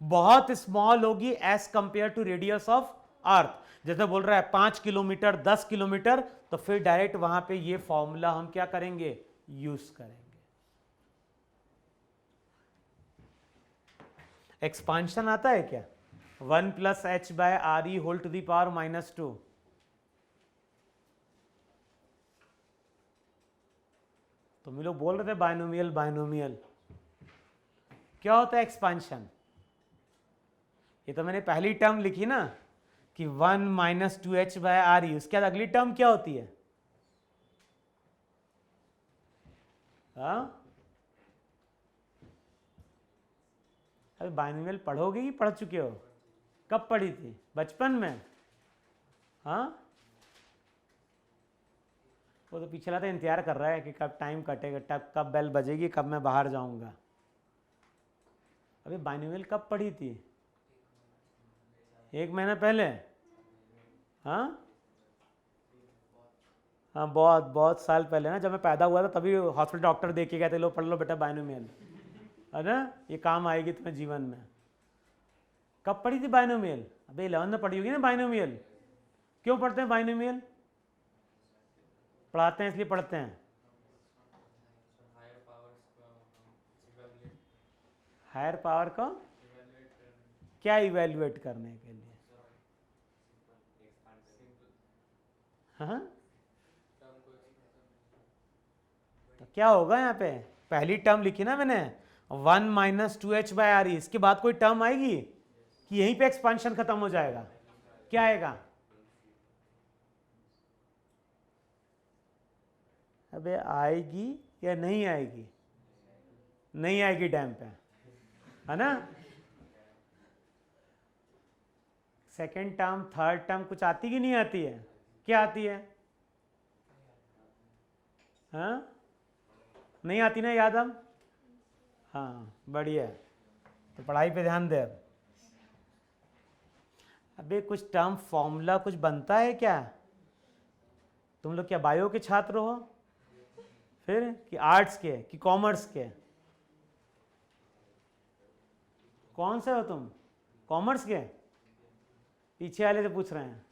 बहुत स्मॉल होगी as compare to radius of earth. जैसे बोल रहा है 5 किलोमीटर 10 किलोमीटर, तो फिर डायरेक्ट वहां पे ये फॉर्मूला हम क्या करेंगे, यूज करेंगे। एक्सपांशन आता है क्या, 1 plus h by R E whole to the power -2। तुम लोग बोल रहे थे बाइनोमियल बाइनोमियल, क्या होता है एक्सपांशन, ये तो मैंने पहली टर्म लिखी ना कि 1 माइनस 2h बाय आर ई, उसके बाद अगली टर्म क्या होती है, हाँ अभी बाइनोमियल पढ़ोगे कि पढ़ चुके हो, कब पढ़ी थी, बचपन में, हाँ वो तो पिछला तो इंतजार कर रहा है कि कब टाइम कटेगा, कब बेल बजेगी, कब मैं बाहर जाऊंगा। अभी बाइनोमियल कब पढ़ी थी, 1 महीना पहले, हाँ हाँ बहुत बहुत साल पहले ना, जब मैं पैदा हुआ था तभी हॉस्पिटल डॉक्टर देख के गए थे, लो पढ़ लो बेटा बाइनोमियल, है ना, ये काम आएगी तुम्हें जीवन में। कब पढ़ी थी बाइनोमियल, अबे 11 में पढ़ी होगी ना बाइनोमियल। क्यों पढ़ते हैं बाइनोमियल, पढ़ाते हैं इसलिए पढ़ते हैं, हायर पावर को क्या इवेल्युएट करने के लिए, हाँ तो क्या होगा यहाँ पे, पहली टर्म लिखी ना मैंने 1 माइनस 2h बाय आर ई, इसके बाद कोई टर्म आएगी कि यहीं पे एक्सपांशन खत्म हो जाएगा, क्या आएगा, अबे आएगी या नहीं आएगी, नहीं आएगी डैम पे, है ना। सेकेंड टर्म थर्ड टर्म कुछ आती कि नहीं आती है, क्या आती है, हाँ नहीं आती ना याद हम, हाँ बढ़िया, तो पढ़ाई पे ध्यान दे। अबे कुछ टर्म फॉर्मूला कुछ बनता है क्या, तुम लोग क्या बायो के छात्र हो फिर, कि आर्ट्स के कि कॉमर्स के, कौन से हो तुम, कॉमर्स के, पीछे वाले से पूछ रहे हैं,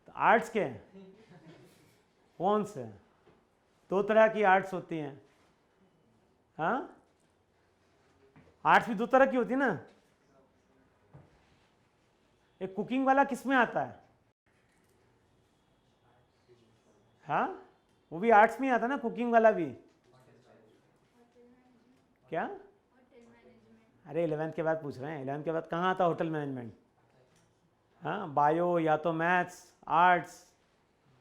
तो आर्ट्स के, कौन से, 2 तरह की आर्ट्स होती हैं, हाँ आर्ट्स भी 2 तरह की होती है ना, एक कुकिंग वाला किस में आता है, हाँ वो भी आर्ट्स में आता ना, कुकिंग वाला भी, क्या, अरे 11th के बाद पूछ रहे हैं, 11th के बाद कहाँ आता होटल मैनेजमेंट, हाँ बायो या तो मैथ्स आर्ट्स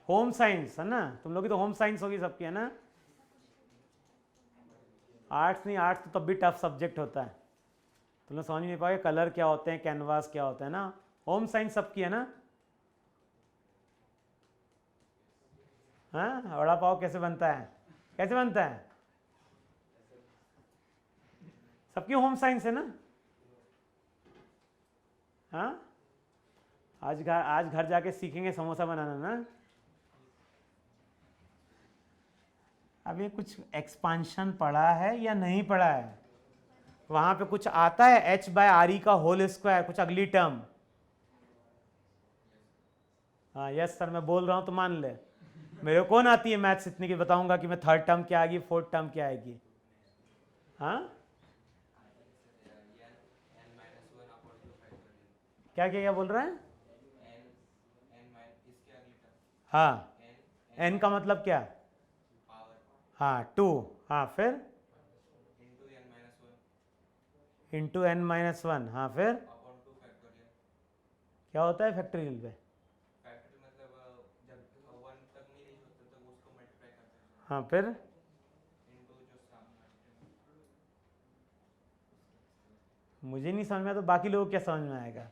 होम साइंस है ना, तुम लोग की तो होम साइंस होगी सबकी, है ना, आर्ट्स नहीं, आर्ट्स तो तब भी टफ सब्जेक्ट होता है, तुम लोग समझ नहीं पाओगे कलर क्या होते हैं, कैनवास क्या होता है ना। होम साइंस सबकी है ना। हाँ, वड़ा पाव कैसे बनता है, कैसे बनता है, सबकी होम साइंस है ना। हाँ, आज घर जाके सीखेंगे समोसा बनाना ना। अब ये कुछ एक्सपांशन पढ़ा है या नहीं पढ़ा है, वहां पे कुछ आता है h/re का होल स्क्वायर, कुछ अगली टर्म। हाँ यस सर, मैं बोल रहा हूं तो मान ले। मेरे को कौन आती है मैथ्स इतनी की बताऊंगा कि मैं थर्ड टर्म क्या आएगी, फोर्थ टर्म क्या आएगी। हाँ क्या क्या क्या बोल रहा है। हाँ n का मतलब क्या, हाँ 2, हाँ फिर इंटू n-1, हाँ फिर क्या होता है फैक्टोरियल पे। हाँ फिर मुझे नहीं समझ में आया तो बाकी लोगों को क्या समझ में आएगा।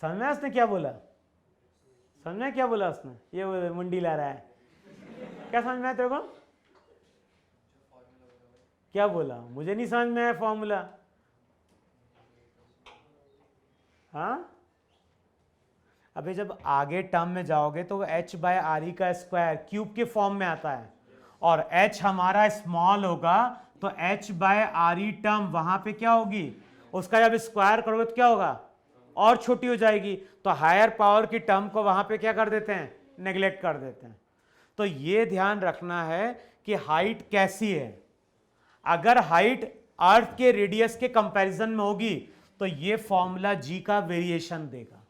समझ में आया उसने क्या बोला, समझ में क्या बोला उसने, ये मुंडी ला रहा है, क्या समझ में आया तेरे को, क्या बोला, मुझे नहीं समझ में आया फॉर्मूला। हाँ अबे जब आगे टर्म में जाओगे तो h/re का स्क्वायर क्यूब के फॉर्म में आता है, और h हमारा स्मॉल होगा तो h/re टर्म वहां पे क्या होगी, उसका जब स्क्वायर करोगे तो क्या होगा, और छोटी हो जाएगी। तो हायर पावर की टर्म को वहां पे क्या कर देते हैं, नेग्लेक्ट कर देते हैं। तो ये ध्यान रखना है कि हाइट कैसी है, अगर हाइट अर्थ के रेडियस के कंपैरिजन में होगी तो ये फॉर्मूला जी का वेरिएशन देगा,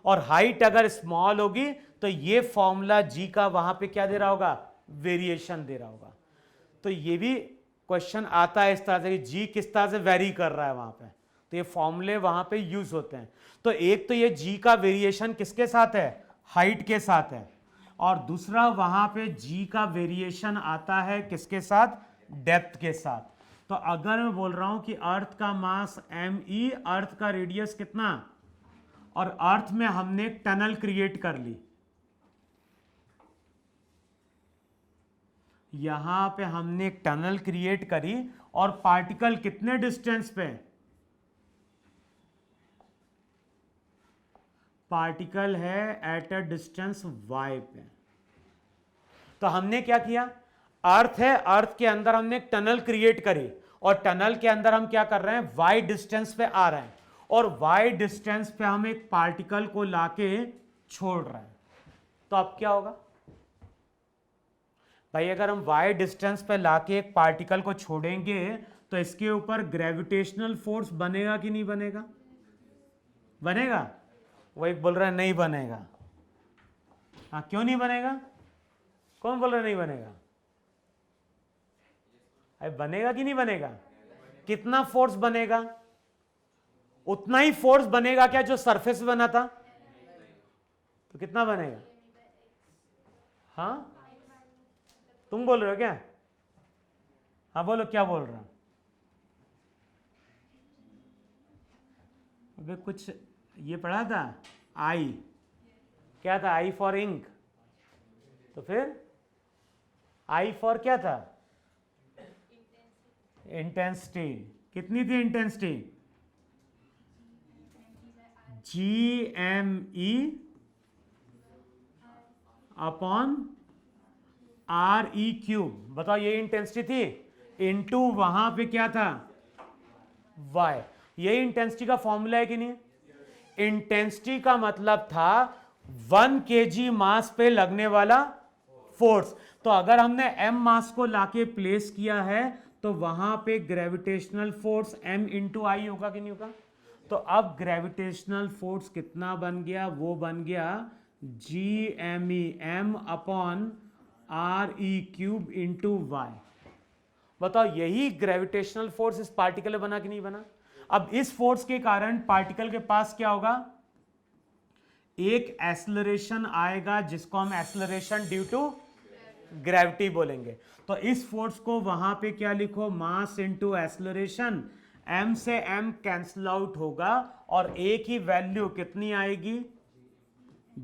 और हाइट अगर स्मॉल होगी तो ये फॉर्मूला जी का वहां पे क्या दे रहा होगा, वेरिएशन दे रहा होगा। तो ये भी क्वेश्चन आता है इस तरह से कि जी किस तरह से वेरी कर रहा है वहां पे, तो ये फॉर्मूले वहां पे यूज होते हैं। तो एक तो ये जी का वेरिएशन किसके साथ है, हाइट के साथ है, और दूसरा वहां पे जी का वेरिएशन आता है किसके साथ, डेप्थ के साथ। तो अगर मैं बोल रहा हूं कि अर्थ का मास me, अर्थ का रेडियस कितना, और अर्थ में हमने एक टनल क्रिएट कर ली, यहां पे हमने एक टनल क्रिएट करी, और पार्टिकल कितने डिस्टेंस पे, पार्टिकल है एट अ डिस्टेंस y पे। तो हमने क्या किया, अर्थ है, अर्थ के अंदर हमने एक टनल क्रिएट करी, और टनल के अंदर हम क्या कर रहे हैं, y डिस्टेंस पे आ रहे हैं, और y डिस्टेंस पे हम एक पार्टिकल को लाके छोड़ रहे हैं। तो अब क्या होगा भाई, अगर हम y डिस्टेंस पे लाके एक पार्टिकल को छोड़ेंगे तो इसके ऊपर ग्रेविटेशनल फोर्स बनेगा कि नहीं बनेगा, बनेगा। वो एक बोल रहा है नहीं बनेगा। हाँ क्यों नहीं बनेगा, कौन बोल रहा है नहीं बनेगा, अरे बनेगा कि नहीं बनेगा, कितना फोर्स बनेगा, उतना ही फोर्स बनेगा क्या जो सरफेस बना था, तो कितना बनेगा। हाँ तुम बोल रहे हो क्या, हाँ बोलो क्या बोल रहा, अबे कुछ ये पढ़ा था, आई क्या था, आई फॉर इंक, तो फिर आई फॉर क्या था, इंटेंसिटी, कितनी थी इंटेंसिटी, GME अपॉन RE3। बताओ ये इंटेंसिटी थी, इनटू वहां पे क्या था, y। ये इंटेंसिटी का फॉर्मूला है कि नहीं, इंटेंसिटी का मतलब था 1 kg मास पे लगने वाला फोर्स। तो अगर हमने m मास को लाके प्लेस किया है तो वहां पे ग्रेविटेशनल फोर्स m इंटू आई होगा कि नहीं होगा। तो अब ग्रेविटेशनल फोर्स कितना बन गया, वो बन गया GME m upon RE3 into y. बताओ यही ग्रेविटेशनल फोर्स इस पार्टिकल में बना कि नहीं बना। अब इस फोर्स के कारण पार्टिकल के पास क्या होगा, एक एक्सेलरेशन आएगा जिसको हम एक्सेलरेशन ड्यू टू ग्रेविटी बोलेंगे। तो इस फोर्स को वहां पे क्या लिखो, मास इनटू एक्सेलरेशन, m से m कैंसल आउट होगा और एक ही वैल्यू कितनी आएगी,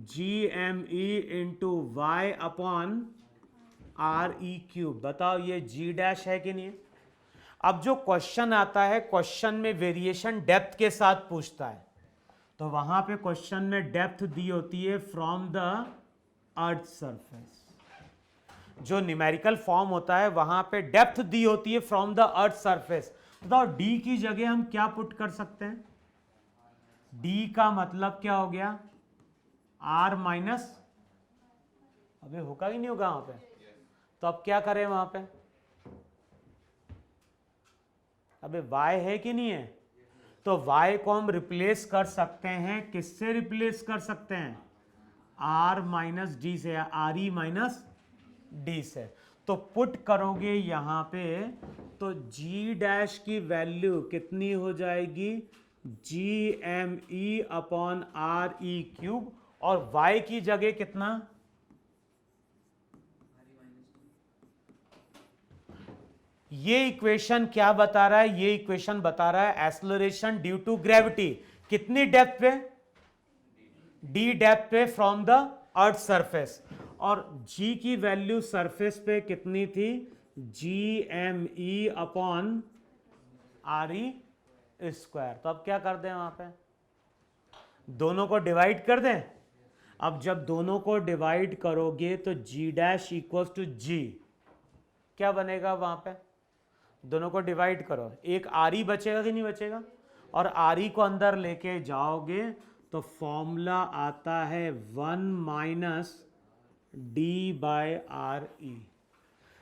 GME into Y upon RE³ बताओ ये G डैश है कि नहीं है। अब जो क्वेश्चन आता है, क्वेश्चन में वेरिएशन डेप्थ के साथ पूछता है, तो वहां पे क्वेश्चन में डेप्थ दी होती है फ्रॉम द अर्थ सरफेस। जो न्यूमेरिकल फॉर्म होता है वहां पे डेप्थ दी होती है फ्रॉम द अर्थ सरफेस। बताओ डी की जगह हम क्या पुट कर सकते हैं, डी का मतलब क्या हो गया, आर माइनस, अबे होगा ही नहीं होगा वहां पे, तो अब क्या करें वहां पे, अबे y है कि नहीं है, तो y को हम रिप्लेस कर सकते हैं, किससे रिप्लेस कर सकते हैं, r माइनस डी से, आर ई माइनस डी से। तो पुट करोगे यहां पे तो g डैश की वैल्यू कितनी हो जाएगी, GME अपॉन RE³ और y की जगह कितना, ये इक्वेशन क्या बता रहा है, ये इक्वेशन बता रहा है एक्सेलरेशन ड्यू टू ग्रेविटी कितनी डेप्थ पे, d डेप्थ पे फ्रॉम द अर्थ सरफेस, और g की वैल्यू सरफेस पे कितनी थी, GME अपॉन RE²। तो अब क्या कर दें, वहां पे दोनों को डिवाइड कर दें। अब जब दोनों को डिवाइड करोगे तो G dash equals to G, क्या बनेगा वहां पे, दोनों को डिवाइड करो, एक RE बचेगा कि नहीं बचेगा, और RE को अंदर लेके जाओगे तो फॉर्मूला आता है 1 माइनस D/RE।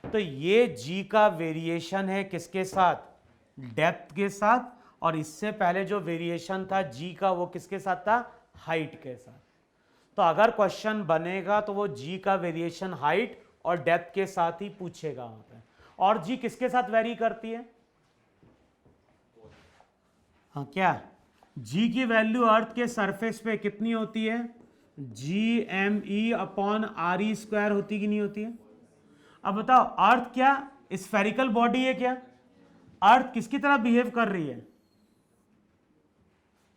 तो ये G का वेरिएशन है किसके साथ, डेप्थ के साथ, और इससे पहले जो वेरिएशन था G का वो किसके साथ था, हाइट के साथ। तो अगर क्वेश्चन बनेगा तो वो G का वेरिएशन हाइट और डेप्थ के साथ ही पूछेगा वहां पे। और G किसके साथ वेरी करती है, हाँ क्या, G की वैल्यू अर्थ के सरफेस पे कितनी होती है, GME अपॉन RE² होती कि नहीं होती है। अब बताओ अर्थ क्या स्फेरिकल बॉडी है क्या, अर्थ किसकी तरह बिहेव कर रही है,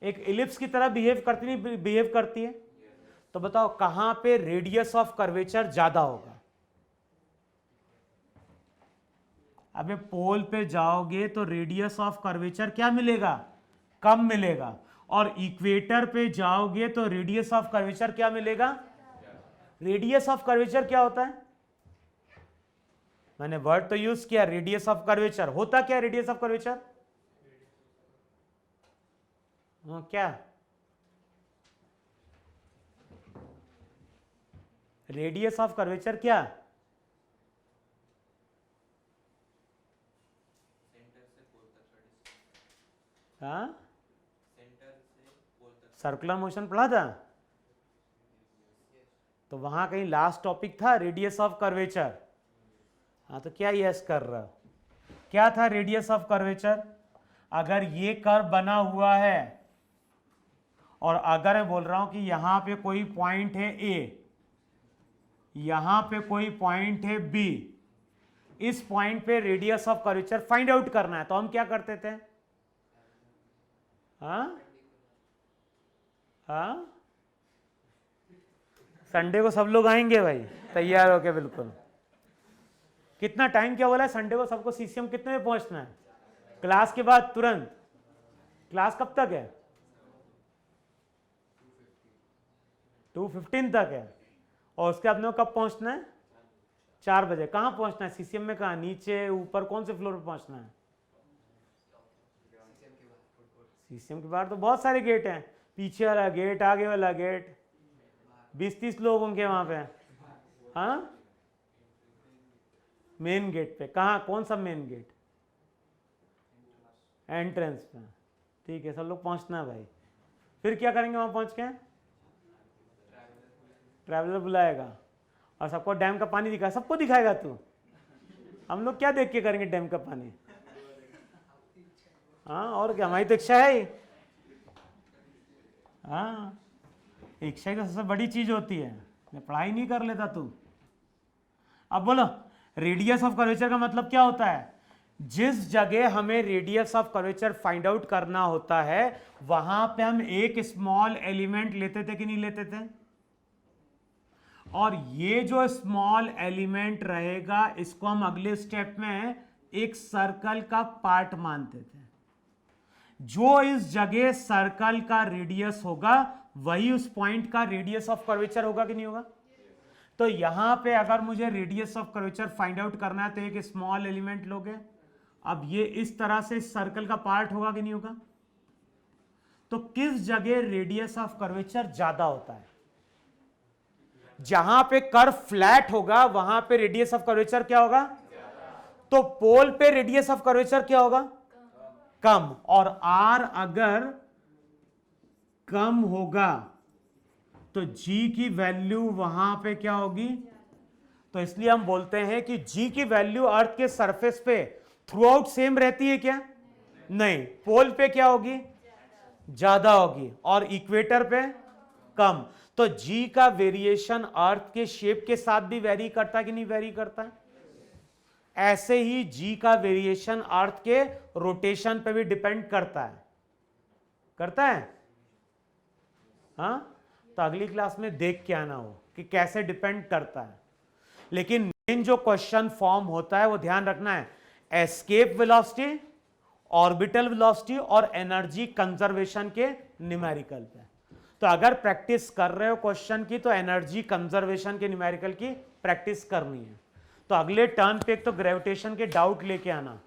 एक इलिप्स की तरह बिहेव करती नहीं बिहेव करती है। तो बताओ कहां पे रेडियस ऑफ कर्वेचर ज्यादा होगा, अबे पोल पे जाओगे तो रेडियस ऑफ कर्वेचर क्या मिलेगा, कम मिलेगा, और इक्वेटर पे जाओगे तो रेडियस ऑफ कर्वेचर क्या मिलेगा, रेडियस ऑफ कर्वेचर क्या होता है, मैंने वर्ड तो यूज किया रेडियस ऑफ कर्वेचर, होता क्या रेडियस ऑफ कर्वेचर, क्या रेडियस ऑफ कर्वेचर क्या, हाँ सर्कुलर मोशन पढ़ा था, तो वहां कहीं लास्ट टॉपिक था रेडियस ऑफ कर्वेचर। हाँ तो क्या यस कर रहा हो, क्या था रेडियस ऑफ कर्वेचर, अगर ये कर्व बना हुआ है और अगर मैं बोल रहा हूं कि यहां पे कोई पॉइंट है A, यहां पे कोई पॉइंट है B, इस पॉइंट पे radius of curvature find out करना है, तो हम क्या करते थे, हाँ हाँ संडे को सब लोग आएंगे भाई, तैयार होके बिल्कुल। कितना टाइम क्या बोला है संडे को सबको, सीसीएम कितने में पहुंचना है, क्लास के बाद तुरंत, क्लास कब तक है, 2:15 तक है, और उसके बाद में कब पहुंचना है, 4 बजे। कहाँ पहुंचना है सीसीएम में, कहाँ, नीचे ऊपर, कौन से फ्लोर पे पहुंचना है, सीसीएम के बाहर तो बहुत सारे गेट हैं, पीछे वाला गेट, आगे वाला गेट, 20-30 लोग होंगे वहां पे, हाँ मेन गेट पे, कहाँ, कौन सा मेन गेट, एंट्रेंस पे, ठीक है, सब लोग पहुंचना है भाई। फिर क्या करेंगे वहां पहुंच के, ट्रैवलर बुलाएगा और सबको डैम का पानी दिखा, सबको दिखाएगा तू, हम लोग क्या देख के करेंगे डैम का पानी, हाँ और क्या, हमारी तो इच्छा है ही, हाँ इच्छा ही तो सबसे बड़ी चीज होती है, पढ़ाई नहीं कर लेता तू, अब बोलो रेडियस ऑफ कर्वेचर का मतलब क्या होता है? जिस जगह हमें radius of curvature find out करना होता है वहां पे हम एक स्मॉल एलिमेंट लेते थे कि नहीं लेते थे? और ये जो स्मॉल एलिमेंट रहेगा इसको हम अगले स्टेप में एक सर्कल का पार्ट मानते थे। जो इस जगह सर्कल का रेडियस होगा वही उस पॉइंट का रेडियस ऑफ कर्वेचर होगा कि नहीं होगा? तो यहां पे अगर मुझे radius of curvature find out करना है तो एक स्मॉल एलिमेंट लोगे। अब ये इस तरह से सर्कल का पार्ट होगा कि नहीं होगा? तो किस जगह रेडियस ऑफ कर्वेचर ज्यादा होता है? जहां पे कर्व फ्लैट होगा वहां पे रेडियस ऑफ कर्वेचर क्या होगा? तो पोल पे रेडियस ऑफ कर्वेचर क्या होगा? कम। और आर अगर कम होगा तो जी की वैल्यू वहां पे क्या होगी? तो इसलिए हम बोलते हैं कि जी की वैल्यू अर्थ के सरफेस पे थ्रू आउट सेम रहती है क्या? नहीं, पोल पे क्या होगी? ज्यादा होगी और इक्वेटर पे कम। तो जी का वेरिएशन अर्थ के शेप के साथ भी वेरी करता है कि नहीं वेरी करता है? ऐसे ही जी का वेरिएशन अर्थ के रोटेशन पे भी डिपेंड करता है। करता है? हाँ, तो अगली क्लास में देख के आना हो कि कैसे डिपेंड करता है। लेकिन मेन जो क्वेश्चन फॉर्म होता है वो ध्यान रखना है, एस्केप वेलोसिटी, ऑर्बिटल वेलोसिटी और एनर्जी कंजर्वेशन के न्यूमेरिकल पे। तो अगर प्रैक्टिस कर रहे हो क्वेश्चन की तो एनर्जी कंजर्वेशन के न्यूमेरिकल की प्रैक्टिस करनी है। तो अगले टर्न पे एक तो ग्रेविटेशन के डाउट लेके आना।